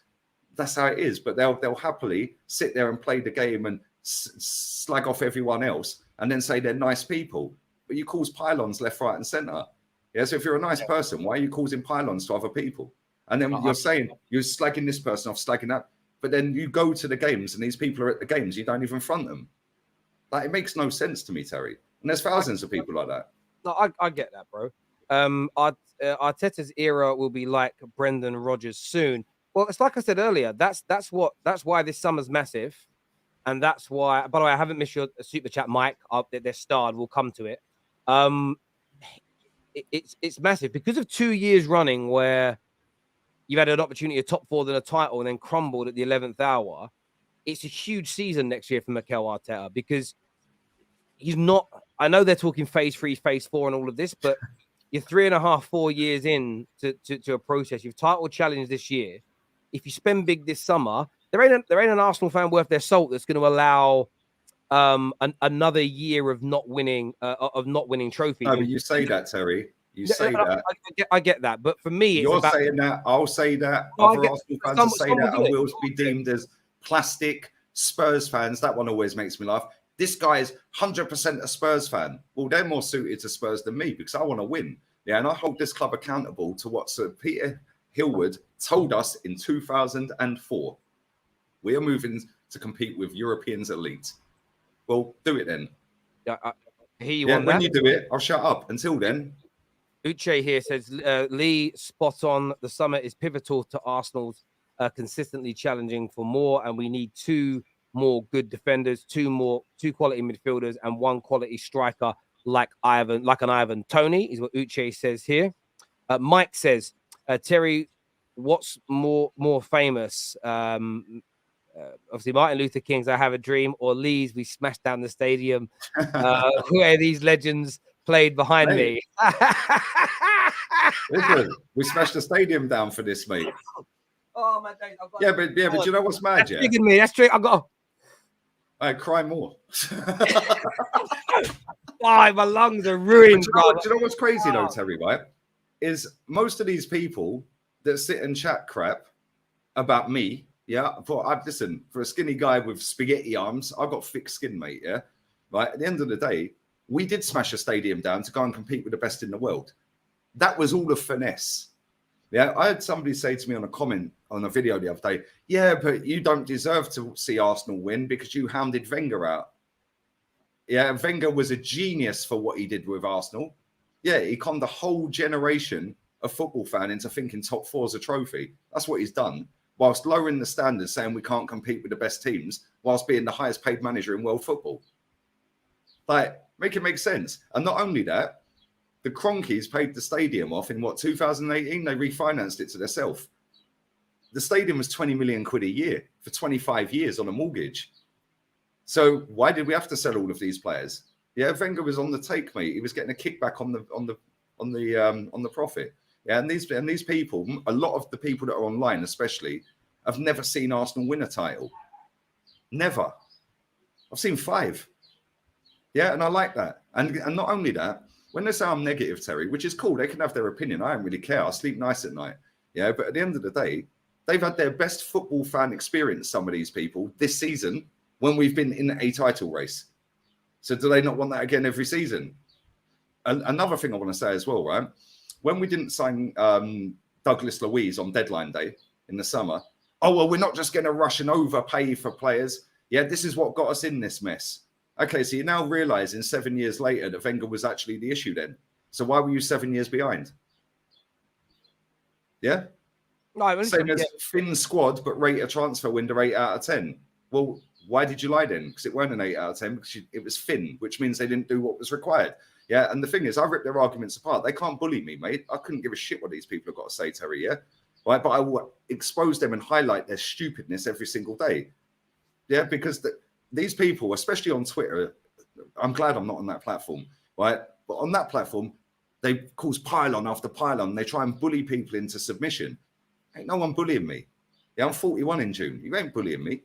that's how it is. But they'll happily sit there and play the game and slag off everyone else and then say they're nice people. But you cause pylons left, right, and centre. Yeah, so if you're a nice person, why are you causing pylons to other people? And then you're saying you're slagging this person off, slagging that. But then you go to the games and these people are at the games. You don't even front them. Like, it makes no sense to me, Terry. And there's thousands of people like that. No, I get that, bro. Arteta's era will be like Brendan Rodgers soon. Well, it's like I said earlier. That's why this summer's massive, and that's why. By the way, I haven't missed your super chat, Mike. They're starred. We'll come to it. It's massive because of 2 years running where you've had an opportunity to top 4 than a title and then crumbled at the 11th hour. It's a huge season next year for Mikel Arteta because he's not. I know they're talking phase 3, phase 4, and all of this, but you're 3.5, 4 years in to a process. You've title challenged this year. If you spend big this summer, there ain't an Arsenal fan worth their salt that's going to allow another year of not winning trophies. No, but you say that, Terry. You say that. I get that, but for me, you're saying that. I'll say that. Other Arsenal fans will say that, and we'll be deemed as plastic Spurs fans. That one always makes me laugh. This guy is 100% a Spurs fan. Well, they're more suited to Spurs than me because I want to win. Yeah, and I hold this club accountable to what Sir Peter Hillwood told us in 2004. We are moving to compete with Europeans elite. Well, do it then. When you do it, I'll shut up. Until then. Uche here says, Lee, spot on. The summer is pivotal to Arsenal's consistently challenging for more, and we need 2 more good defenders, 2 quality midfielders, and 1 quality striker like an Ivan Toney is what Uche says here. Mike says, Terry, what's more famous? Obviously, Martin Luther King's "I Have a Dream" or Lee's "We Smashed Down the Stadium," where these legends played behind me. Listen, we smashed the stadium down for this, mate. Oh my days! But you know what's mad? That's triggered me. That's triggered. I got. I cry more. My lungs are ruined. Do you know what's crazy though, Terry? Right? Is most of these people that sit and chat crap about me. Yeah, listen, for a skinny guy with spaghetti arms, I've got thick skin, mate. Yeah, right. At the end of the day, we did smash a stadium down to go and compete with the best in the world. That was all a finesse. Yeah, I had somebody say to me on a comment on a video the other day, yeah, but you don't deserve to see Arsenal win because you hounded Wenger out. Yeah, Wenger was a genius for what he did with Arsenal. Yeah, he conned the whole generation of football fan into thinking top 4 is a trophy. That's what he's done, whilst lowering the standards, saying we can't compete with the best teams, whilst being the highest paid manager in world football. Like, make it make sense. And not only that, the Cronkies paid the stadium off in 2018? They refinanced it to themselves. The stadium was 20 million quid a year for 25 years on a mortgage. So why did we have to sell all of these players? Yeah, Wenger was on the take, mate. He was getting a kickback on the profit. Yeah, and these people, a lot of the people that are online, especially, have never seen Arsenal win a title. Never. I've seen 5. Yeah, and I like that. And not only that, when they say I'm negative, Terry, which is cool, they can have their opinion. I don't really care. I sleep nice at night. Yeah, but at the end of the day, they've had their best football fan experience, some of these people, this season when we've been in a title race. So do they not want that again every season? Another thing I want to say as well, right? When we didn't sign Douglas Luiz on deadline day in the summer, oh, well, we're not just going to rush and overpay for players. Yeah, this is what got us in this mess. Okay, so you're now realizing 7 years later that Wenger was actually the issue then. So why were you 7 years behind? Yeah? No, same as thin squad, but rate a transfer window 8 out of 10. Well, why did you lie then? Because it weren't an 8 out of 10, because it was thin, which means they didn't do what was required. Yeah, and the thing is, I ripped their arguments apart. They can't bully me, mate. I couldn't give a shit what these people have got to say, Terry, yeah? Right, but I will expose them and highlight their stupidness every single day. Yeah, because these people, especially on Twitter, I'm glad I'm not on that platform, right? But on that platform, they cause pylon after pylon. They try and bully people into submission. Ain't no one bullying me. Yeah, I'm 41 in June. You ain't bullying me.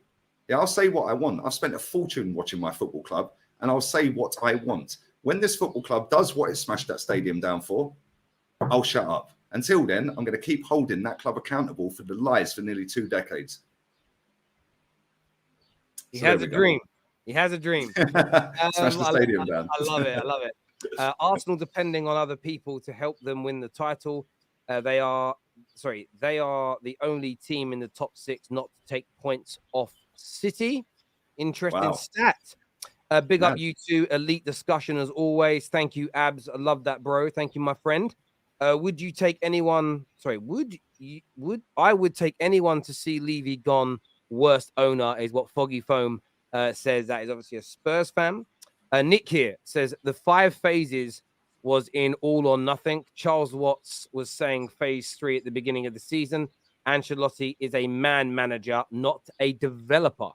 Yeah, I'll say what I want. I've spent a fortune watching my football club, and I'll say what I want. When this football club does what it smashed that stadium down for, I'll shut up. Until then, I'm going to keep holding that club accountable for the lies for nearly 2 decades. He has a dream. He has a dream. Smash the stadium down. I love it. I love it. Arsenal depending on other people to help them win the title. They are the only team in the top 6 not to take points off City. Interesting stat. Big up you two. Elite discussion as always. Thank you, Abs. I love that, bro. Thank you, my friend. Would you take anyone? Sorry, I would take anyone to see Levy gone. Worst owner is what Foggy Foam says. That is obviously a Spurs fan. Nick here says the 5 phases was in all or nothing. Charles Watts was saying phase 3 at the beginning of the season. Ancelotti is a man manager, not a developer.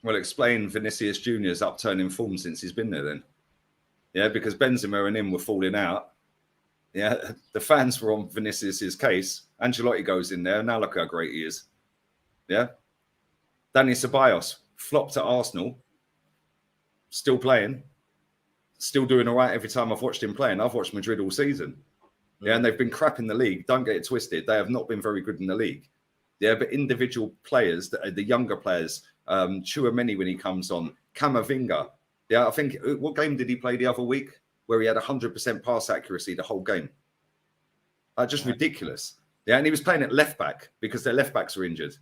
Well, explain Vinicius Jr.'s upturn in form since he's been there then. Yeah, because Benzema and him were falling out. Yeah, the fans were on Vinicius's case. Ancelotti goes in there. Now look how great he is. Yeah. Dani Ceballos flopped at Arsenal. Still playing. Still doing all right every time I've watched him playing. I've watched Madrid all season. Yeah, and they've been crap in the league. Don't get it twisted. They have not been very good in the league. Yeah, but individual players, the younger players, Chouameni when he comes on, Camavinga. Yeah, I think, what game did he play the other week where he had 100% pass accuracy the whole game? Just ridiculous. Yeah, and he was playing at left back because their left backs were injured.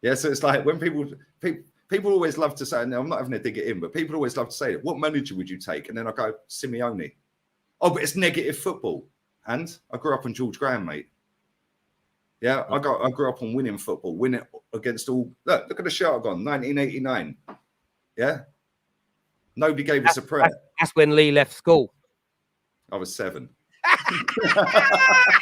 Yeah, so it's like when people always love to say, and I'm not having to dig it in, but people always love to say, what manager would you take? And then I go, Simeone. Oh, but it's negative football. And I grew up on George Graham, mate. Yeah, I grew up on winning football, winning against all. Look at the shirt I've got, 1989. Yeah, nobody gave us a prayer. That's when Lee left school. I was 7. I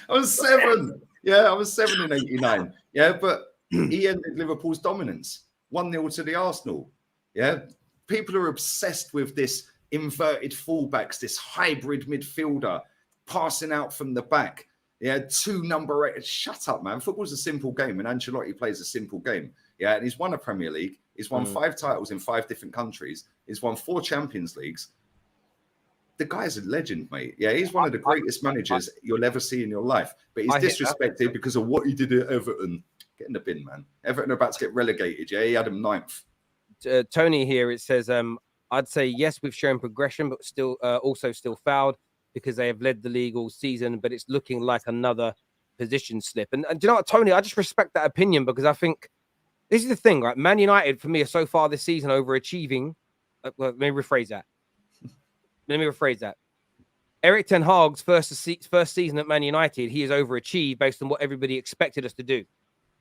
was 7. Yeah, I was 7 in 89. Yeah, but he ended Liverpool's dominance. 1-0 to the Arsenal. Yeah, people are obsessed with this inverted fullbacks, this hybrid midfielder passing out from the back. Yeah, 2 number 8. Shut up, man. Football's a simple game, and Ancelotti plays a simple game. Yeah, and he's won a Premier League. He's won 5 titles in 5 different countries. He's won 4 Champions Leagues. The guy's a legend, mate. Yeah, he's one of the greatest managers you'll ever see in your life. But he's disrespected because of what he did at Everton. Get in the bin, man. Everton are about to get relegated. Yeah, he had him 9th. Tony here, it says, I'd say yes, we've shown progression, but still also still fouled because they have led the league all season, but it's looking like another position slip. And do you know what, Tony, I just respect that opinion because I think this is the thing, right? Man United, for me, are so far this season overachieving. Let me rephrase that. Erik ten Hag's first season at Man United, he has overachieved based on what everybody expected us to do.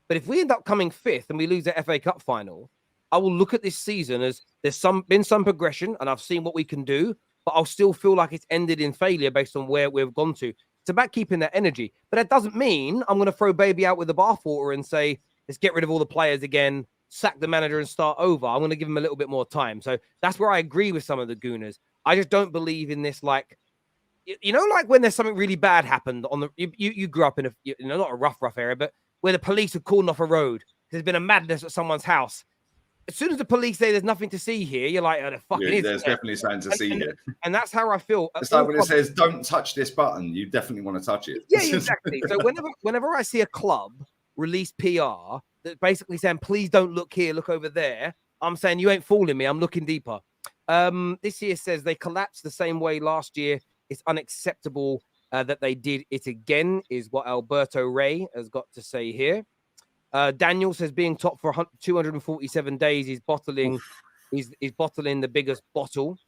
But if we end up coming 5th and we lose the FA Cup final, I will look at this season as there's been some progression and I've seen what we can do, but I'll still feel like it's ended in failure based on where we've gone to. It's about keeping that energy. But that doesn't mean I'm going to throw baby out with the bathwater and say, let's get rid of all the players again, sack the manager and start over. I'm going to give him a little bit more time. So that's where I agree with some of the Gooners. I just don't believe in this, like, you know, like when there's something really bad happened on the, you grew up in a, you know, not a rough area, but where the police are calling off a road. There's been a madness at someone's house. As soon as the police say there's nothing to see here, you're like, oh, the fucking is. There's definitely something to see here. And that's how I feel. It's like when it says, don't touch this button, you definitely want to touch it. Yeah, exactly. So whenever I see a club release PR that basically saying, please don't look here, look over there, I'm saying, you ain't fooling me. I'm looking deeper. This year says they collapsed the same way last year. It's unacceptable that they did it again, is what Alberto Ray has got to say here. Daniel says being top for 247 days, he's bottling the biggest bottle.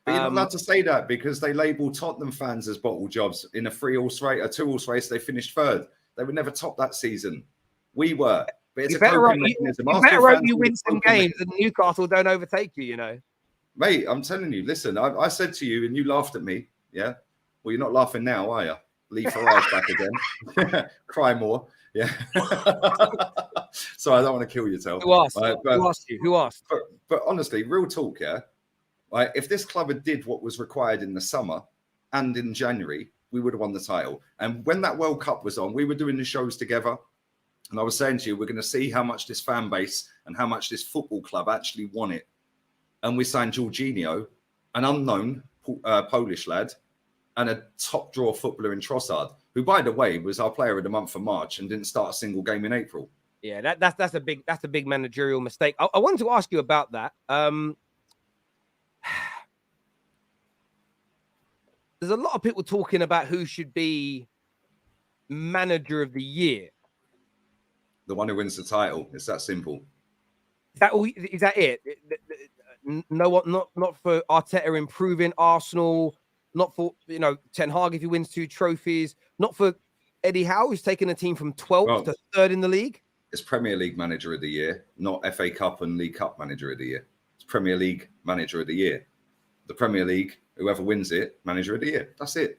But you're not allowed to say that because they label Tottenham fans as bottle jobs in a 2-horse race. They finished 3rd. They would never top that season. We were. But it's better hope you win some games and Newcastle don't overtake you, you know. Mate, I'm telling you, listen, I said to you and you laughed at me. Yeah. Well, you're not laughing now, are you? Lee Farage back again. Cry more. Yeah. So I don't want to kill you, Tel. Who asked? Who asked? But honestly, real talk, yeah. Like, if this club had did what was required in the summer and in January, we would have won the title. And when that World Cup was on, we were doing the shows together. And I was saying to you, we're going to see how much this fan base and how much this football club actually won it. And we signed Jorginho, an unknown Polish lad, and a top draw footballer in Trossard, who, by the way, was our player of the month for March and didn't start a single game in April. Yeah, that's a big managerial mistake. I wanted to ask you about that. There's a lot of people talking about who should be manager of the year. The one who wins the title. It's that simple. Is that it? No one, not for Arteta improving Arsenal. Not for, you know, Ten Hag if he wins 2 trophies. Not for Eddie Howe, who's taken a team from 12th to 3rd in the league. It's Premier League Manager of the Year, not FA Cup and League Cup Manager of the Year. It's Premier League Manager of the Year. The Premier League, whoever wins it, Manager of the Year. That's it.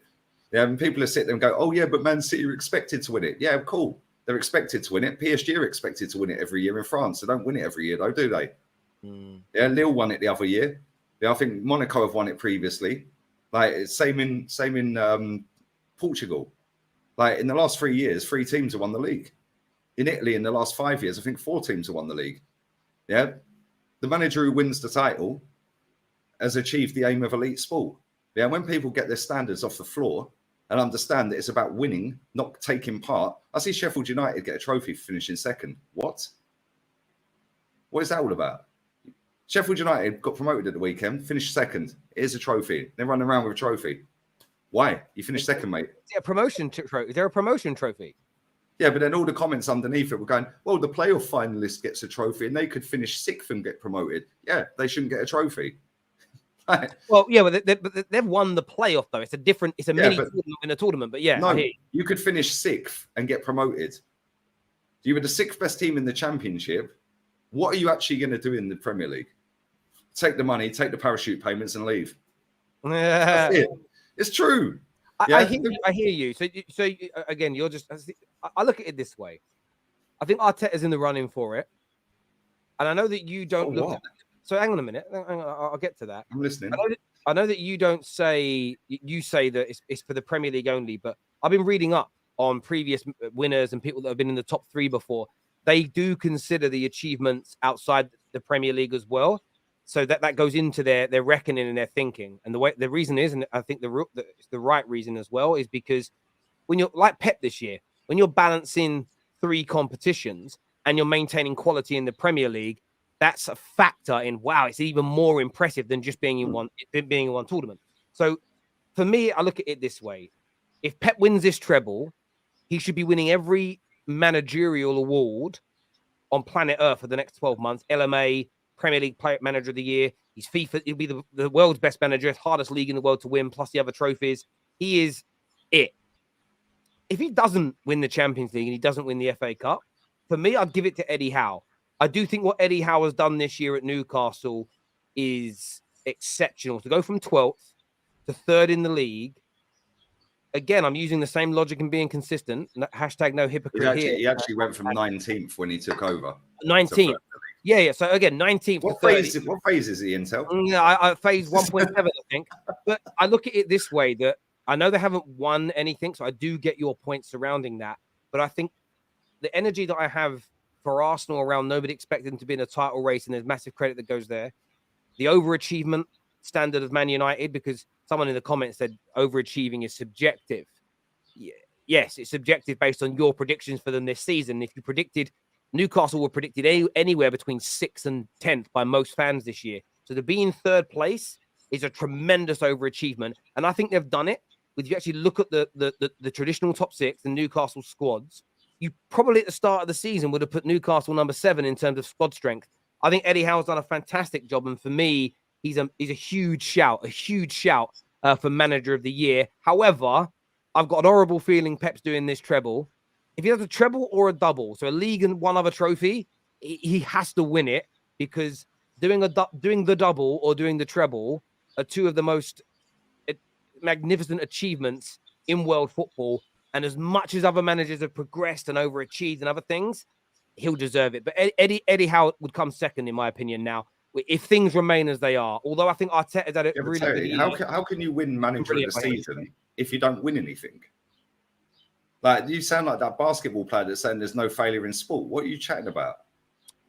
Yeah, and people are sitting there and go, oh, yeah, but Man City are expected to win it. Yeah, cool. They're expected to win it. PSG are expected to win it every year in France. They don't win it every year, though, do they? Yeah, Lille won it the other year. Yeah, I think Monaco have won it previously. Like, same in Portugal. Like, in the last 3 years, 3 teams have won the league. In Italy, in the last 5 years, I think 4 teams have won the league. Yeah. The manager who wins the title has achieved the aim of elite sport. Yeah. When people get their standards off the floor and understand that it's about winning, not taking part. I see Sheffield United get a trophy for finishing 2nd. What is that all about? Sheffield United got promoted at the weekend, finished 2nd. Here's a trophy. They're running around with a trophy. Why? You finished 2nd, mate. Yeah, promotion trophy. Is there a promotion trophy? Yeah, but then all the comments underneath it were going, well, the playoff finalist gets a trophy and they could finish 6th and get promoted. Yeah, they shouldn't get a trophy. Well, yeah, but they've won the playoff though. It's a mini tournament in a tournament. But yeah, no, you could finish 6th and get promoted. You were the 6th best team in the championship. What are you actually going to do in the Premier League? Take the money, take the parachute payments, and leave. That's it. It's true. I hear you. So again, you're just. I look at it this way. I think Arteta's in the running for it, and I know that you don't look at. So hang on a minute. I'll get to that. I'm listening. I know that you don't say. You say that it's for the Premier League only, but I've been reading up on previous winners and people that have been in the top 3 before. They do consider the achievements outside the Premier League as well. So that goes into their reckoning and their thinking. And the reason is, and I think it's the right reason as well, is because when you're like Pep this year, when you're balancing 3 competitions and you're maintaining quality in the Premier League, that's a factor in, wow, it's even more impressive than just being in one tournament. So for me, I look at it this way. If Pep wins this treble, he should be winning every managerial award on planet Earth for the next 12 months. LMA, Premier League Player Manager of the Year. He's FIFA. He'll be the world's best manager, hardest league in the world to win, plus the other trophies. He is it. If he doesn't win the Champions League and he doesn't win the FA Cup, for me, I'd give it to Eddie Howe. I do think what Eddie Howe has done this year at Newcastle is exceptional. To go from 12th to 3rd in the league. Again, I'm using the same logic and being consistent. Hashtag no hypocrite here. He actually went from 19th when he took over. 19th. Yeah. So again, 19th. What phase is he in, Tel? Yeah, I phase 1.7, I think. But I look at it this way, that I know they haven't won anything, so I do get your point surrounding that. But I think the energy that I have for Arsenal around nobody expecting to be in a title race, and there's massive credit that goes there. The overachievement standard of Man United, because someone in the comments said overachieving is subjective. Yeah. Yes, it's subjective based on your predictions for them this season. If you predicted Newcastle were predicted anywhere between 6th and 10th by most fans this year. So to be in 3rd place is a tremendous overachievement. And I think they've done it. If you actually look at the traditional top 6, the Newcastle squads, you probably at the start of the season would have put Newcastle number 7 in terms of squad strength. I think Eddie Howe's done a fantastic job. And for me, he's a huge shout for Manager of the Year. However, I've got an horrible feeling Pep's doing this treble. If he has a treble or a double, so a league and one other trophy, he has to win it, because doing the double or doing the treble are 2 of the most magnificent achievements in world football. And as much as other managers have progressed and overachieved and other things, he'll deserve it. But Eddie Howe would come second, in my opinion, now, if things remain as they are. Although I think Arteta's had it really good year. How can you win Manager of the Season if you don't win anything? Like, you sound like that basketball player that's saying there's no failure in sport. What are you chatting about?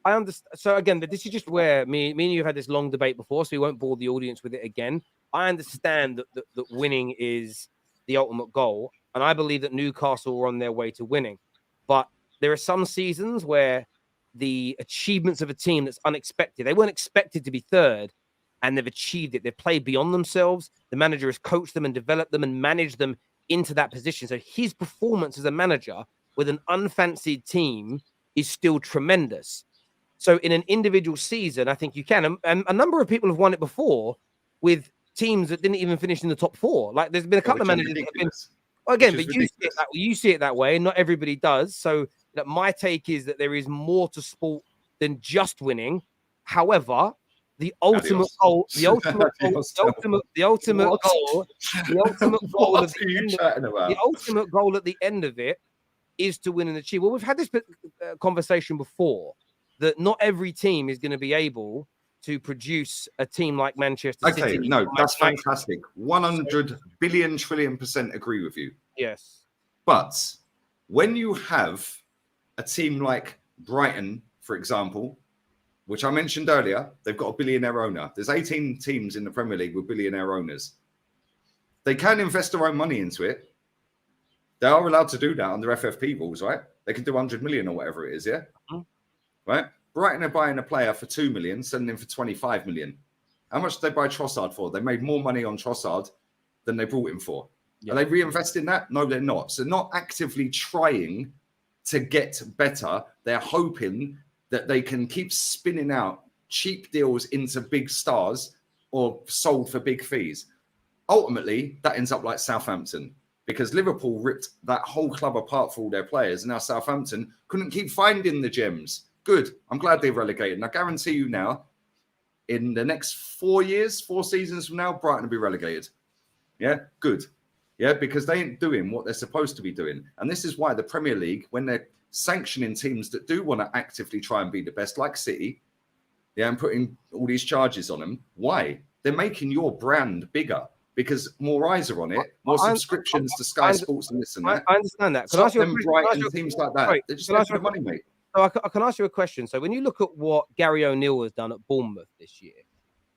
I understand. So again, this is just where me and you have had this long debate before, so we won't bore the audience with it again. I understand that winning is the ultimate goal, and I believe that Newcastle are on their way to winning. But there are some seasons where the achievements of a team that's unexpected, they weren't expected to be 3rd, and they've achieved it. They've played beyond themselves. The manager has coached them and developed them and managed them into that position. So his performance as a manager with an unfancied team is still tremendous. So in an individual season, I think you can. And a number of people have won it before with teams that didn't even finish in the top 4. Like, there's been a couple of managers that have been. Well, again, but you see it that way, and not everybody does. So that my take is that there is more to sport than just winning. However, the ultimate goal at the end of it is to win and achieve. Well, we've had this conversation before, that not every team is going to be able to produce a team like Manchester City. Okay, no, that's fantastic. 100 billion trillion% agree with you. Yes. But when you have a team like Brighton, for example, which I mentioned earlier, they've got a billionaire owner. There's 18 teams in the Premier League with billionaire owners. They can invest their own money into it. They are allowed to do that under FFP rules, right? They can do 100 million or whatever it is, yeah? Mm-hmm. Right? Brighton are buying a player for 2 million, selling him for 25 million. How much did they buy Trossard for? They made more money on Trossard than they brought him for. Yeah. Are they reinvesting that? No, they're not. So not actively trying to get better. They're hoping that they can keep spinning out cheap deals into big stars or sold for big fees. Ultimately, that ends up like Southampton, because Liverpool ripped that whole club apart for all their players, and now Southampton couldn't keep finding the gems. Good. I'm glad they're relegated. And I guarantee you now, in the next 4 seasons from now, Brighton will be relegated. Yeah, good. Yeah, because they ain't doing what they're supposed to be doing. And this is why the Premier League, when they're sanctioning teams that do want to actively try and be the best, like City, yeah, and putting all these charges on them, why? They're making your brand bigger because more eyes are on it, more subscriptions to Sky Sports and this and that. I understand that. Stop them Brighton teams like that. They're just there for the money, mate. So I can ask you a question. So when you look at what Gary O'Neill has done at Bournemouth this year,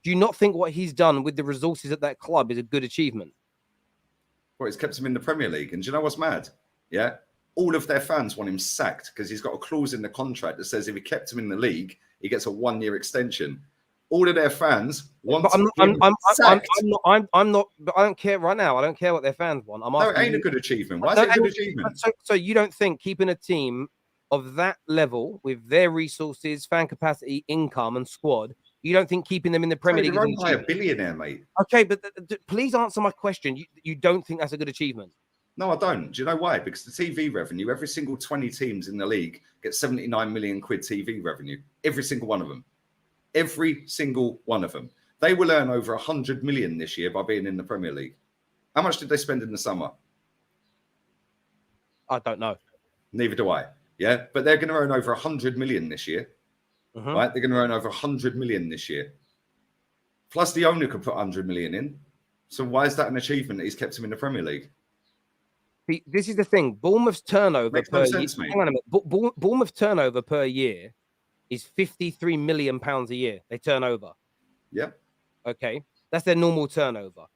do you not think what he's done with the resources at that club is a good achievement? Well, it's kept him in the Premier League. And do you know what's mad? Yeah. All of their fans want him sacked because he's got a clause in the contract that says if he kept him in the league, he gets a 1-year extension. All of their fans want him sacked. I'm not, but I don't care right now. I don't care what their fans want. No, it ain't a good achievement. Why is it a good achievement? So you don't think keeping a team of that level with their resources, fan capacity, income, and squad, you don't think keeping them in the Premier League is owned by a billionaire, mate? Okay, but please answer my question. You don't think that's a good achievement? No, I don't. Do you know why? Because the TV revenue, every single 20 teams in the league get 79 million quid TV revenue. Every single one of them. Every single one of them. They will earn over 100 million this year by being in the Premier League. How much did they spend in the summer? I don't know. Neither do I. Yeah, but they're going to earn over 100 million this year. Right? They're going to earn over 100 million this year. Plus the owner could put 100 million in. So why is that an achievement that he's kept him in the Premier League? This is the thing. Bournemouth's turnover Makes no sense, mate. Hang on a minute. Bournemouth's turnover per year is £53 million a year. They turn over. Yeah. Okay. That's their normal turnover.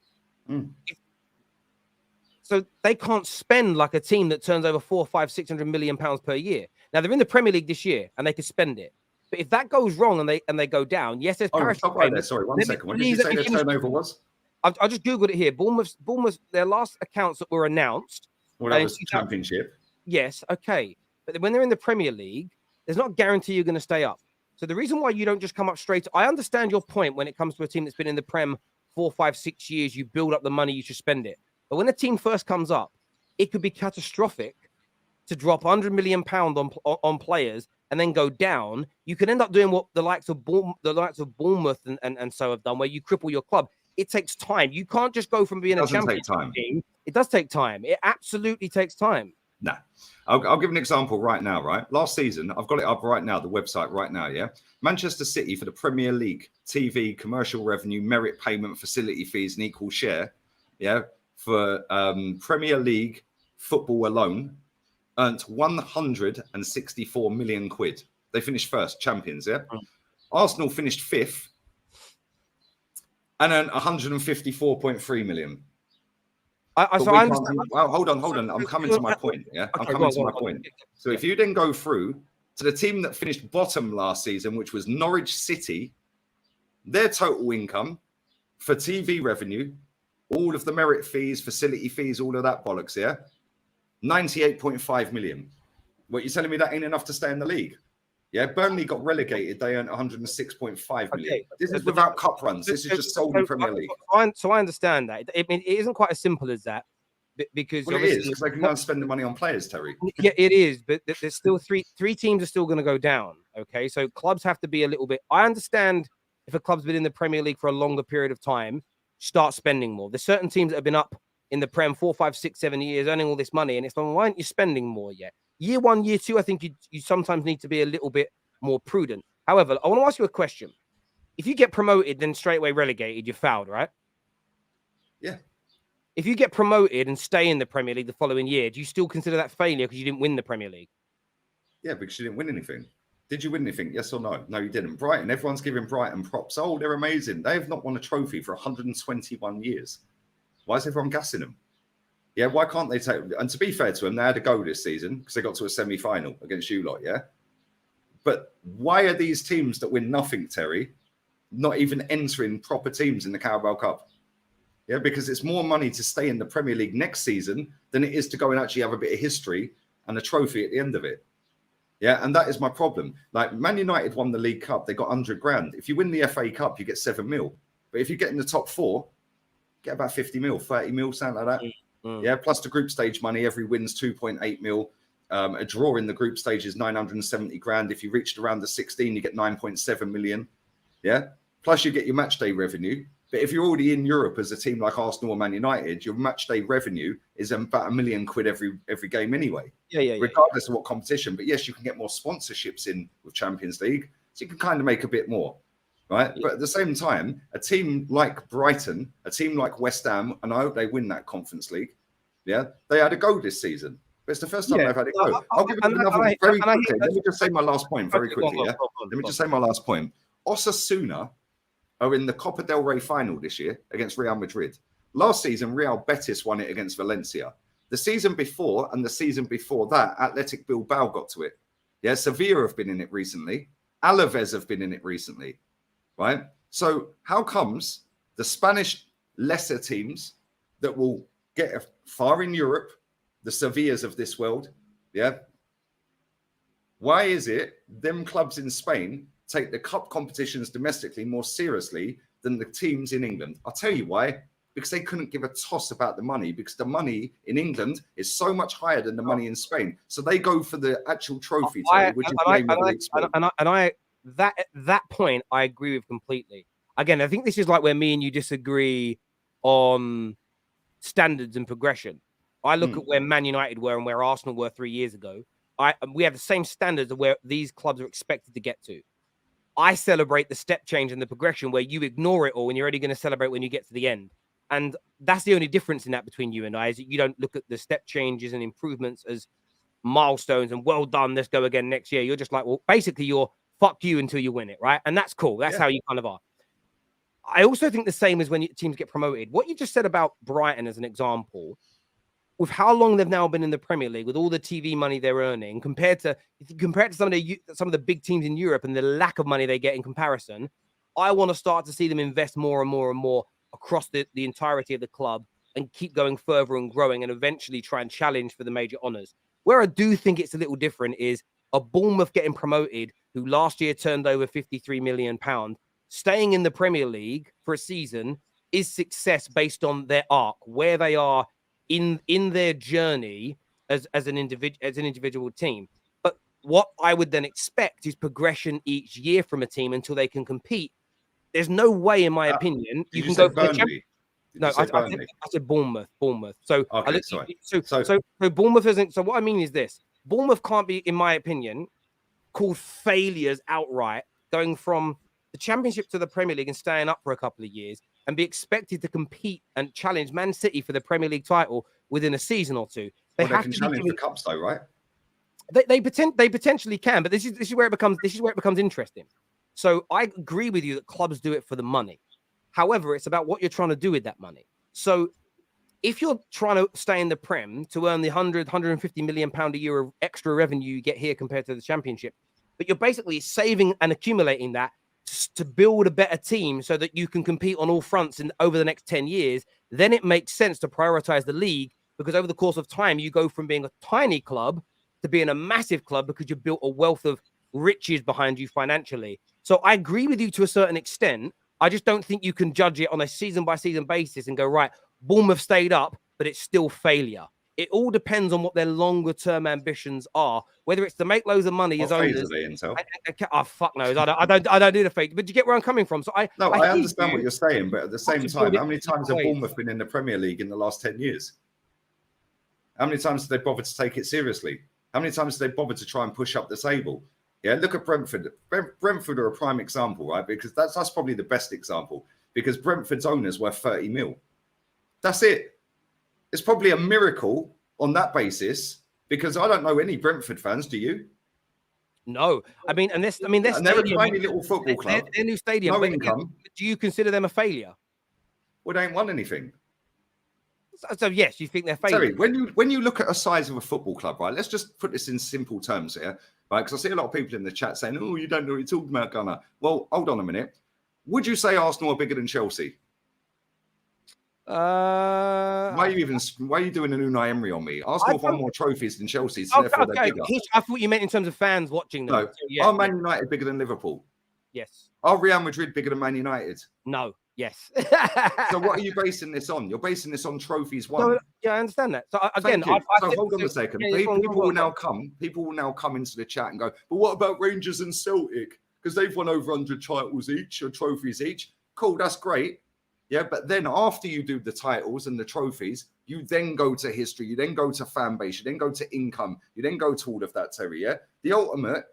So they can't spend like a team that turns over 400, 500, 600 million pounds per year. Now they're in the Premier League this year and they can spend it. But if that goes wrong and they go down, yes, there's parity. Sorry, one second. What did you say their turnover was? I just googled it here. Bournemouth, their last accounts that were announced. Well, that was the Championship. Yes, okay. But when they're in the Premier League, there's not a guarantee you're going to stay up. So the reason why you don't just come up straight, I understand your point when it comes to a team that's been in the Prem 4, 5, 6 years, you build up the money, you should spend it. But when a team first comes up, it could be catastrophic to drop £100 million on players and then go down. You can end up doing what the likes of Bournemouth and so have done, where you cripple your club. It takes time. You can't just go from being a championship team. It does take time. It absolutely takes time. No. I'll give an example right now, right? Last season, I've got it up right now, the website right now, yeah? Manchester City for the Premier League, TV, commercial revenue, merit payment, facility fees, and equal share, yeah? For Premier League football alone, earned 164 million quid. They finished first, champions, yeah? Arsenal finished fifth and earned 154.3 million. Hold on. I'm coming to my point. Yeah, I'm coming to my point. So if you then go through to the team that finished bottom last season, which was Norwich City, their total income for TV revenue, all of the merit fees, facility fees, all of that bollocks, yeah, 98.5 million. What, you're telling me that ain't enough to stay in the league? Yeah, Burnley got relegated. They earned 106.5 million. Okay. This is without cup runs. This is just solely Premier League. So I understand that. I mean, it isn't quite as simple as that because it is because they can go and spend the money on players, Terry. Yeah, it is, but there's still three teams are still going to go down. Okay, so clubs have to be a little bit. I understand if a club's been in the Premier League for a longer period of time, start spending more. There's certain teams that have been up in the Prem 4, 5, 6, 7 years, earning all this money, and it's like, why aren't you spending more yet? Year 1, year 2, I think you sometimes need to be a little bit more prudent. However, I want to ask you a question. If you get promoted, then straight away relegated, you're fouled, right? Yeah. If you get promoted and stay in the Premier League the following year, do you still consider that failure because you didn't win the Premier League? Yeah, because you didn't win anything. Did you win anything? Yes or no? No, you didn't. Brighton, everyone's giving Brighton props. Oh, they're amazing. They have not won a trophy for 121 years. Why is everyone gassing them? Yeah, why can't they take... And to be fair to them, they had a go this season because they got to a semi-final against you lot, yeah? But why are these teams that win nothing, Terry, not even entering proper teams in the Carabao Cup? Yeah, because it's more money to stay in the Premier League next season than it is to go and actually have a bit of history and a trophy at the end of it. Yeah, and that is my problem. Like, Man United won the League Cup. They got 100 grand. If you win the FA Cup, you get 7 mil. But if you get in the top 4, get about 50 mil, 30 mil, something like that. Yeah, plus the group stage money, every win's 2.8 mil. A draw in the group stage is 970 grand. If you reached around the 16, you get 9.7 million. Yeah, plus you get your match day revenue. But if you're already in Europe as a team like Arsenal or Man United, your match day revenue is about £1 million every game anyway. Regardless of what competition. But yes, you can get more sponsorships in with Champions League, so you can kind of make a bit more, right? But at the same time, a team like Brighton, a team like West Ham, and I hope they win that Conference League. Yeah, they had a go this season. But it's the first time they've had it go. I'll give it another very quickly. Let me just say my last point very quickly. Yeah, let me just say my last point. Osasuna are in the Copa del Rey final this year against Real Madrid. Last season, Real Betis won it against Valencia. The season before and the season before that, Athletic Bilbao got to it. Yeah, Sevilla have been in it recently. Alaves have been in it recently, right? So how comes the Spanish lesser teams that will get far in Europe, the Sevillas of this world, yeah? Why is it them clubs in Spain take the cup competitions domestically more seriously than the teams in England? I'll tell you why. Because they couldn't give a toss about the money, because the money in England is so much higher than the money in Spain. So they go for the actual trophy, that point I agree with completely. Again, I think this is like where me and you disagree on standards and progression. I look at where Man United were and where Arsenal were 3 years ago. We have the same standards of where these clubs are expected to get to. I celebrate the step change and the progression where you ignore it all and you're only going to celebrate when you get to the end. And that's the only difference in that between you and I, is that you don't look at the step changes and improvements as milestones and well done, let's go again next year. You're just like, well, basically you're fuck you until you win it, right? And that's cool. That's how you kind of are. I also think the same as when teams get promoted. What you just said about Brighton as an example, with how long they've now been in the Premier League, with all the TV money they're earning, compared to some of the big teams in Europe and the lack of money they get in comparison, I want to start to see them invest more and more and more across the entirety of the club and keep going further and growing and eventually try and challenge for the major honours. Where I do think it's a little different is a Bournemouth getting promoted, who last year turned over £53 million, staying in the Premier League for a season is success based on their arc, where they are in their journey as an individual team. But what I would then expect is progression each year from a team until they can compete. There's no way, in my opinion, you can go for Burnley. No, I said Bournemouth. So okay, sorry. So Bournemouth isn't. So what I mean is this: Bournemouth can't be, in my opinion, called failures outright, going from the Championship to the Premier League and staying up for a couple of years, and be expected to compete and challenge Man City for the Premier League title within a season or two. They can challenge the cups, though, right? They potentially can, but this is where it becomes interesting. So I agree with you that clubs do it for the money. However, it's about what you're trying to do with that money. So if you're trying to stay in the Prem to earn the 150 million pound a year of extra revenue you get here compared to the Championship, but you're basically saving and accumulating that to build a better team so that you can compete on all fronts over the next 10 years, then it makes sense to prioritize the league, because over the course of time, you go from being a tiny club to being a massive club because you've built a wealth of riches behind you financially. So I agree with you to a certain extent. I just don't think you can judge it on a season-by-season basis and go, right, Bournemouth stayed up, but it's still failure. It all depends on what their longer-term ambitions are, whether it's to make loads of money as owners. Oh, fuck knows. I don't do the fake. But do you get where I'm coming from? So I understand what you're saying, but at the same time, how many times have Bournemouth been in the Premier League in the last 10 years? How many times have they bothered to take it seriously? How many times have they bothered to try and push up the table? Yeah, look at Brentford. Brentford are a prime example, right? Because that's probably the best example, because Brentford's owners were 30 mil. That's it. It's probably a miracle on that basis, because I don't know any Brentford fans. Do you? No. And they're a tiny little football club. Their new stadium. No income. Do you consider them a failure? Well, they ain't won anything. So yes, you think they're failures. Terry, when you look at a size of a football club, right? Let's just put this in simple terms here, right? Because I see a lot of people in the chat saying, "Oh, you don't know what you're talking about, Gunnar." Well, hold on a minute. Would you say Arsenal are bigger than Chelsea? Why are you doing an Unai Emery on me? Arsenal have won more trophies than Chelsea, so therefore they're bigger. I thought you meant in terms of fans watching them. No. Are Man United bigger than Liverpool? Yes. Are Real Madrid bigger than Man United? No. Yes. So what are you basing this on? You're basing this on trophies won. No, yeah, I understand that. So again, Thank you. I Hold on a second. yeah, People will now come. People will now come into the chat and go, "But what about Rangers and Celtic? Because they've won over 100 titles each or trophies each. Cool, that's great. Yeah, but then after you do the titles and the trophies, you then go to history. You then go to fan base. You then go to income. You then go to all of that, Terry. Yeah, the ultimate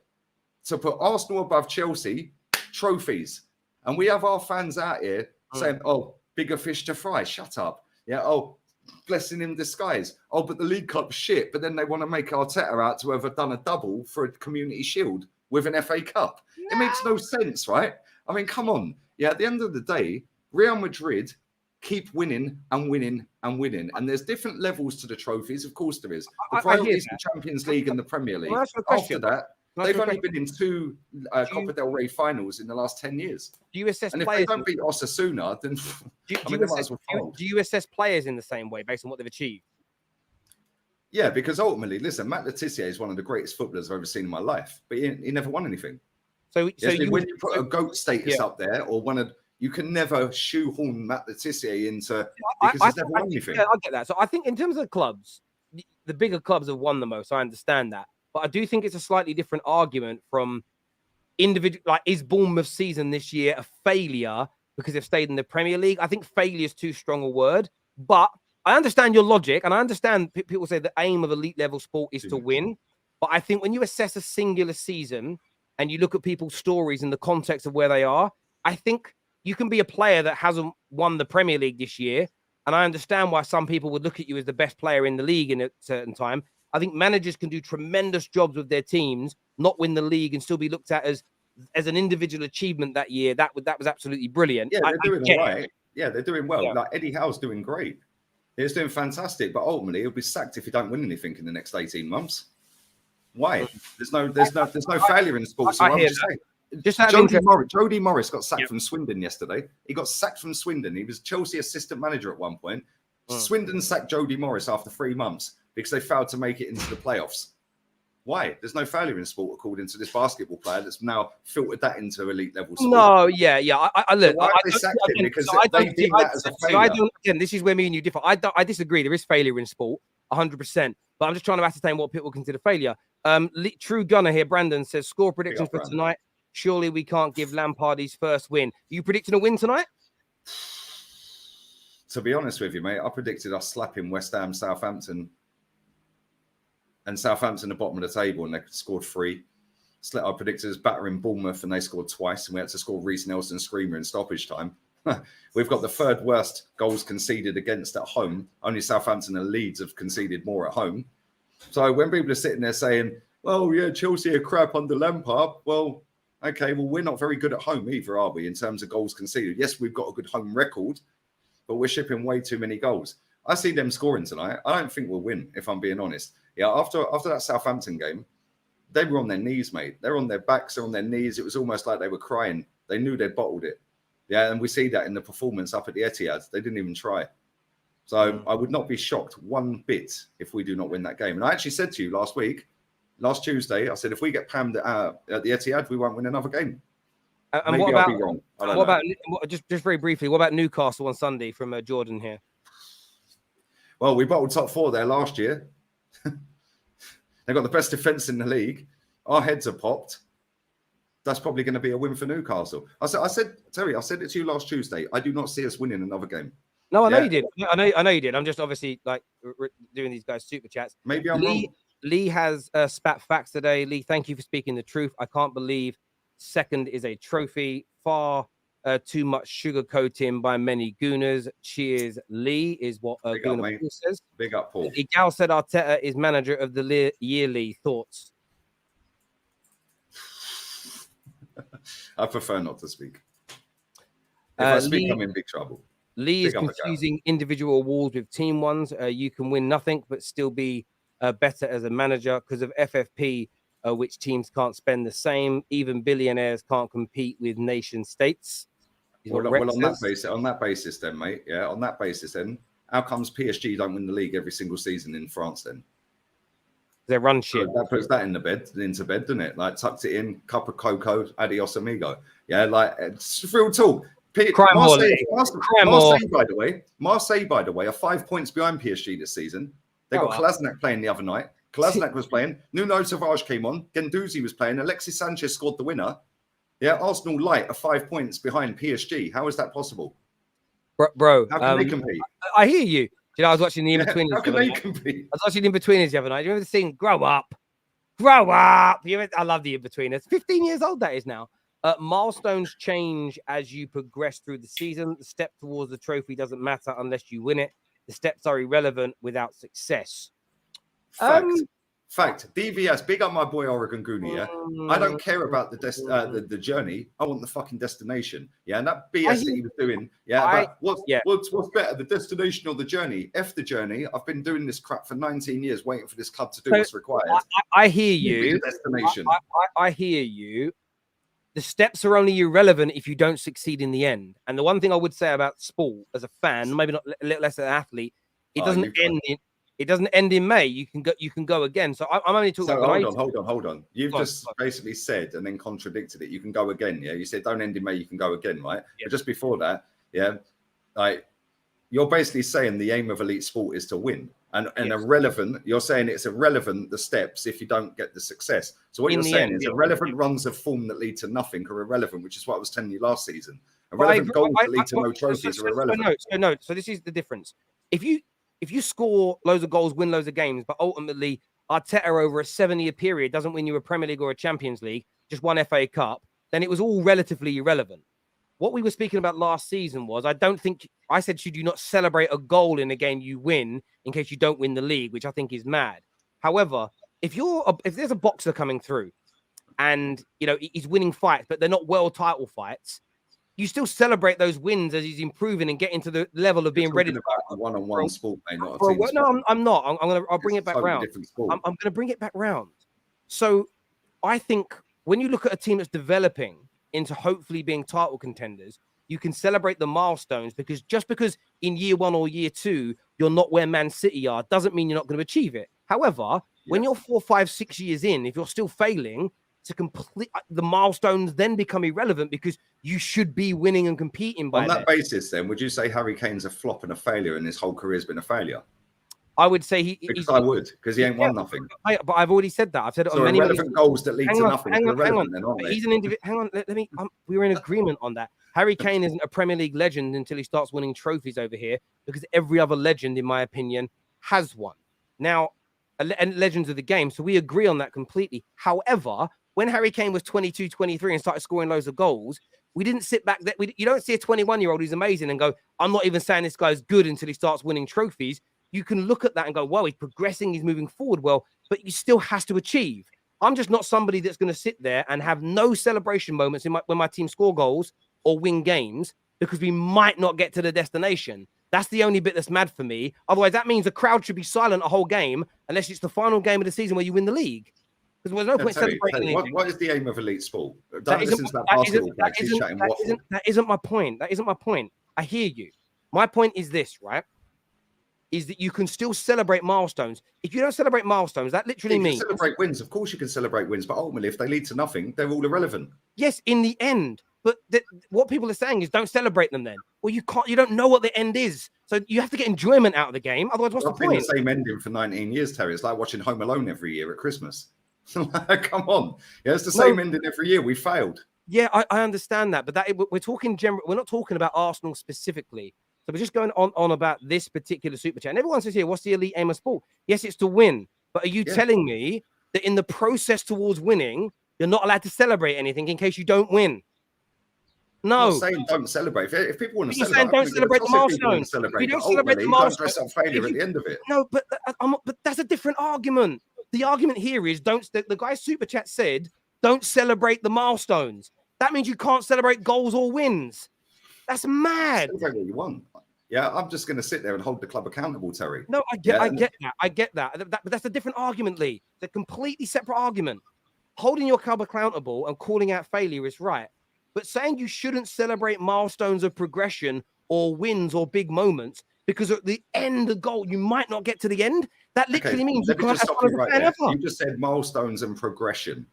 to put Arsenal above Chelsea, trophies, and we have our fans out here saying, "Oh, bigger fish to fry." Shut up. Yeah. Oh, blessing in disguise. Oh, but the League Cup's shit. But then they want to make Arteta out to have done a double for a Community Shield with an FA Cup. It makes no sense, right? I mean, come on. Yeah. At the end of the day, Real Madrid keep winning and winning and winning, and there's different levels to the trophies. Of course, there is. The priority is the Champions League and the Premier League. After that, they've only been in 2 Copa del Rey finals in the last 10 years. Do you assess and if players? they don't beat Osasuna, then Do you assess players in the same way based on what they've achieved? Yeah, because ultimately, listen, Matt Letizia is one of the greatest footballers I've ever seen in my life, but he never won anything. So when you put a GOAT status up there, or you can never shoehorn Matt Letizia into because he's never won anything. Yeah, I get that. So I think in terms of the clubs, the bigger clubs have won the most. I understand that. But I do think it's a slightly different argument from individual. Like, is Bournemouth's season this year a failure because they've stayed in the Premier League? I think failure is too strong a word. But I understand your logic, and I understand people say the aim of elite level sport is to win. But I think when you assess a singular season and you look at people's stories in the context of where they are, I think you can be a player that hasn't won the Premier League this year. And I understand why some people would look at you as the best player in the league in a certain time. I think managers can do tremendous jobs with their teams, not win the league, and still be looked at as an individual achievement that year. That was absolutely brilliant. Yeah, they're doing all right. Yeah, they're doing well. Yeah. Like Eddie Howe's doing great. He's doing fantastic, but ultimately he'll be sacked if he don't win anything in the next 18 months. Why? There's no failure in sports. So I'm just saying. Jody Morris got sacked from Swindon yesterday. He got sacked from Swindon. He was Chelsea assistant manager at one point. Swindon sacked Jody Morris after 3 months because they failed to make it into the playoffs. Why? There's no failure in sport, according to this basketball player that's now filtered that into elite level sport. No, yeah. I look. So why they sacked him? Because they deem that as a failure. Again, this is where me and you differ. I disagree. There is failure in sport, 100%. But I'm just trying to ascertain what people consider failure. True Gunner here, Brandon says, score predictions for tonight. Surely we can't give Lampard his first win. Are you predicting a win tonight? To be honest with you, mate, I predicted us slapping West Ham, Southampton, and Southampton at the bottom of the table, and they scored 3. I predicted us battering Bournemouth, and they scored twice, and we had to score Reece Nelson screamer in stoppage time. We've got the 3rd worst goals conceded against at home. Only Southampton and Leeds have conceded more at home. So when people are sitting there saying, well, yeah, Chelsea are crap under Lampard, well, okay, well, we're not very good at home either, are we, in terms of goals conceded? Yes, we've got a good home record, but we're shipping way too many goals. I see them scoring tonight. I don't think we'll win, if I'm being honest. Yeah, after that Southampton game, they were on their knees, mate. They're on their backs, they're on their knees. It was almost like they were crying. They knew they'd bottled it. Yeah, and we see that in the performance up at the Etihad. They didn't even try. So I would not be shocked one bit if we do not win that game. And I actually said to you last Tuesday, I said, if we get pammed at the Etihad, we won't win another game. And maybe I'll be wrong. What about just very briefly? What about Newcastle on Sunday from Jordan here? Well, we bottled top 4 there last year. They've got the best defence in the league. Our heads are popped. That's probably going to be a win for Newcastle. I said, Terry, I said it to you last Tuesday. I do not see us winning another game. No, I know you did. I know you did. I'm just obviously doing these guys super chats. Maybe I'm wrong. Lee has spat facts today. Lee, thank you for speaking the truth. I can't believe 2nd is a trophy. Far too much sugar coating by many gooners. Cheers, Lee, is what Gooner Paul says. Big up, Paul. Igal said Arteta is manager of the year. Lee, thoughts? I prefer not to speak. If I speak, I'm in big trouble. Lee is confusing individual awards with team ones. You can win nothing, but still be better as a manager because of FFP, which teams can't spend the same. Even billionaires can't compete with nation states. Well, on that basis, then, mate. Yeah, on that basis, then, how comes PSG don't win the league every single season in France? Then they run shit. So that puts that into bed, doesn't it? Like tucked it in, cup of cocoa, adios amigo. Yeah, like it's real talk. Marseille, by the way, are 5 points behind PSG this season. They got Kolasinac playing the other night. Kolasinac was playing. Nuno Tavares came on. Guendouzi was playing. Alexis Sanchez scored the winner. Yeah, Arsenal light are 5 points behind PSG. How is that possible? Bro, how can they compete? I hear you. You know, I was watching the In-Betweeners. How can they compete? I was watching the In-Betweeners the other night. You remember the scene, grow up. Grow up. I love the In-Betweeners. 15 years old that is now. Milestones change as you progress through the season. The step towards the trophy doesn't matter unless you win it. The steps are irrelevant without success. Fact. DVS, big up my boy Oregon Goonie, yeah? I don't care about the journey. I want the fucking destination. Yeah, and that BS that he was doing. Yeah, what's better, the destination or the journey? F the journey. I've been doing this crap for 19 years, waiting for this club to do what's required. I hear you. Destination. I hear you. The steps are only irrelevant if you don't succeed in the end. And the one thing I would say about sport as a fan, maybe not a little less as an athlete, it doesn't end in. It doesn't end in May. You can go again. So I'm only talking about. Hold on. You've just basically said and then contradicted it. You can go again. Yeah, you said don't end in May. You can go again, right? Yeah. But just before that, yeah, like you're basically saying the aim of elite sport is to win, and irrelevant. You're saying it's irrelevant the steps if you don't get the success. So what you're saying is irrelevant runs of form that lead to nothing are irrelevant, which is what I was telling you last season. Irrelevant goals that lead to no trophies are irrelevant. So this is the difference. If you score loads of goals, win loads of games, but ultimately Arteta over a 7-year period doesn't win you a Premier League or a Champions League, just one FA Cup, then it was all relatively irrelevant. What we were speaking about last season was, I said, should you not celebrate a goal in a game you win in case you don't win the league, which I think is mad. However, if there's a boxer coming through and, you know, he's winning fights, but they're not world title fights, you still celebrate those wins as he's improving and getting to the level of being ready to a one-on-one sport, mate, not a team sport. No, I'm not. I'll bring it back round. I'm going to bring it back round. So I think when you look at a team that's developing into hopefully being title contenders, you can celebrate the milestones because just because in year 1 or year 2 you're not where Man City are doesn't mean you're not going to achieve it. However, when you're 4, 5, 6 years in, if you're still failing, to complete the milestones then become irrelevant because you should be winning and competing by on that basis. Then would you say Harry Kane's a flop and a failure and his whole career's been a failure? I would say I would because he ain't won nothing. But I've already said that. I've said it so on many goals that lead to nothing. Hang on. Then, aren't they? He's an individual. Hang on, let me. We were in agreement on that. Harry Kane isn't a Premier League legend until he starts winning trophies over here because every other legend, in my opinion, has one. Now, and legends of the game. So we agree on that completely. However, when Harry Kane was 22, 23 and started scoring loads of goals, we didn't sit back there. You don't see a 21-year-old who's amazing and go, I'm not even saying this guy's good until he starts winning trophies. You can look at that and go, well, he's progressing, he's moving forward well, but he still has to achieve. I'm just not somebody that's going to sit there and have no celebration moments when my team score goals or win games because we might not get to the destination. That's the only bit that's mad for me. Otherwise, that means the crowd should be silent a whole game unless it's the final game of the season where you win the league. Because there's no point celebrating anything. What is the aim of elite sport? That isn't my point. That isn't my point. I hear you. My point is this, right? Is that you can still celebrate milestones. If you don't celebrate milestones, that literally means celebrate wins. Of course, you can celebrate wins, but ultimately, if they lead to nothing, they're all irrelevant. Yes, in the end. But what people are saying is don't celebrate them then. Well, you can't. You don't know what the end is. So you have to get enjoyment out of the game. Otherwise, what's the point? I've been the same ending for 19 years, Terry. It's like watching Home Alone every year at Christmas. Come on. Yeah, it's the same ending every year. We failed. Yeah, I understand that. But we're talking general. We're not talking about Arsenal specifically. So we're just going on about this particular super chat. And everyone says here, what's the elite aim of sport? Yes, it's to win. But are you telling me that in the process towards winning, you're not allowed to celebrate anything in case you don't win? No. I'm not saying don't celebrate. If people want to celebrate, saying don't celebrate the milestones. You don't celebrate the milestones. Don't dress up failure at the end of it. No, but that's a different argument. The argument here is the guy super chat said, don't celebrate the milestones. That means you can't celebrate goals or wins. That's mad. Celebrate what you want. Yeah, I'm just going to sit there and hold the club accountable, Terry. No, I get that. But that's a different argument, Lee. It's a completely separate argument. Holding your club accountable and calling out failure is right. But saying you shouldn't celebrate milestones of progression or wins or big moments because at the end of goal, you might not get to the end. That literally means you can't have fun as a fan ever. You just said milestones and progression.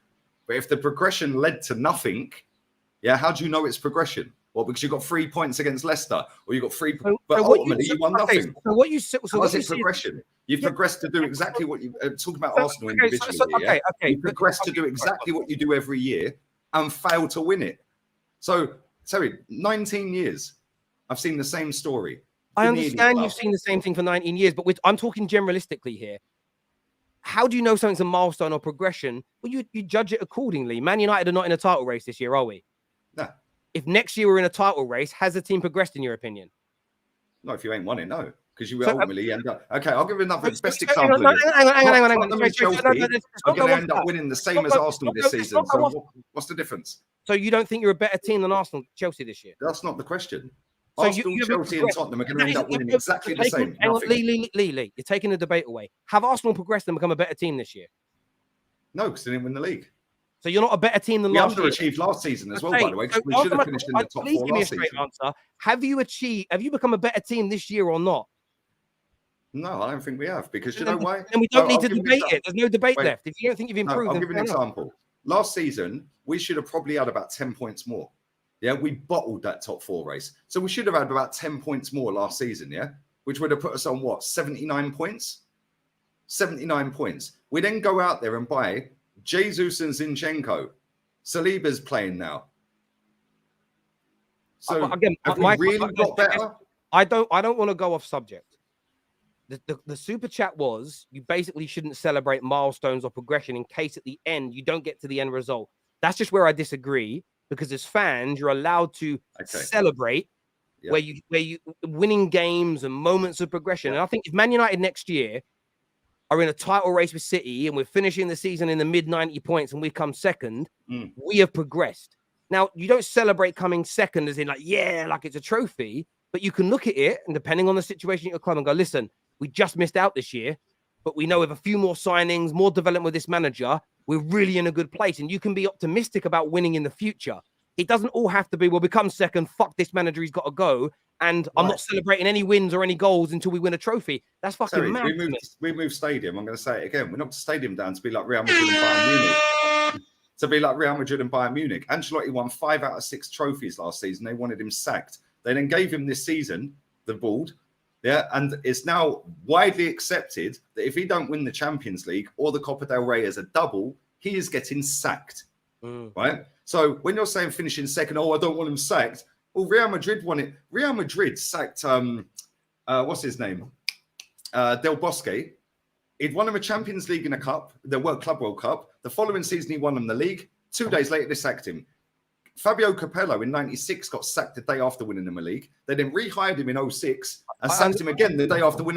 But if the progression led to nothing, yeah, how do you know it's progression? Well, because you got 3 points against Leicester, or you got 3. So But what ultimately, you won okay, nothing. So what you so How what is you it see progression? You've Yeah. progressed to do exactly what you talk about Arsenal okay, individually. okay, You progressed to do exactly what you do every year and fail to win it. So, sorry, 19 years. I've seen the same story. I understand you've seen the same thing for 19 years, but I'm talking generalistically here. How do you know something's a milestone or progression? Well, you judge it accordingly. Man United are not in a title race this year, are we? No. If next year we're in a title race, has the team progressed in your opinion? No, if you ain't won it, no. Because you will ultimately end up. Okay, I'll give you another best Hang example. on. Tottenham and Chelsea are going to end up winning the same as Arsenal this season. So what's the difference? So you don't think you're a better team than Arsenal, Chelsea this year? That's not the question. So Arsenal, Chelsea, and Tottenham are going to end up winning exactly the same. Lee, you're taking the debate away. Have Arsenal progressed and become a better team this year? No, because they didn't win the league. So you're not a better team than We last year. underachieved last season as well, by the way, because we So should have finished in the top please 4 give me a last straight season. answer. Have you become a better team this year or not? No, I don't think we have, because you know why? And we don't need to debate it. There's no debate left. If you don't think you've improved, I'll then give you an example. Last season, we should have probably had about 10 points more. Yeah, we bottled that top 4 race. So we should have had about 10 points more last season, yeah? Which would have put us on what? 79 points? 79 points. We then go out there and buy Jesus and Zinchenko. Saliba's playing now. So again, have we really got better? I don't want to go off subject. The super chat was you basically shouldn't celebrate milestones or progression in case at the end you don't get to the end result. That's just where I disagree, because as fans you're allowed to celebrate where you winning games and moments of progression. And I think if Man United next year are in a title race with City and we're finishing the season in the mid 90 points and we come second, we have progressed. Now, you don't celebrate coming second as in like it's a trophy, but you can look at it and depending on the situation at your club and go, listen, we just missed out this year, but we know with a few more signings, more development with this manager, we're really in a good place. And you can be optimistic about winning in the future. It doesn't all have to be, well, become second, fuck this manager, he's got to go. And I'm not celebrating any wins or any goals until we win a trophy. That's fucking mad. We moved stadium. I'm going to say it again. We knocked the stadium down to be like Real Madrid and Bayern Munich. To be like Real Madrid and Bayern Munich. Ancelotti won 5 out of 6 trophies last season. They wanted him sacked. They then gave him this season the board. Yeah, and it's now widely accepted that if he don't win the Champions League or the Copa del Rey as a double, he is getting sacked. Right? So when you're saying finishing second, I don't want him sacked. Well, Real Madrid won it. Real Madrid sacked what's his name? Del Bosque. He'd won him a Champions League and a cup, the Club World Cup. The following season, he won them the league. 2 days later, they sacked him. Fabio Capello in 96 got sacked the day after winning them a league. They then rehired him in 06 and sacked him again the day after winning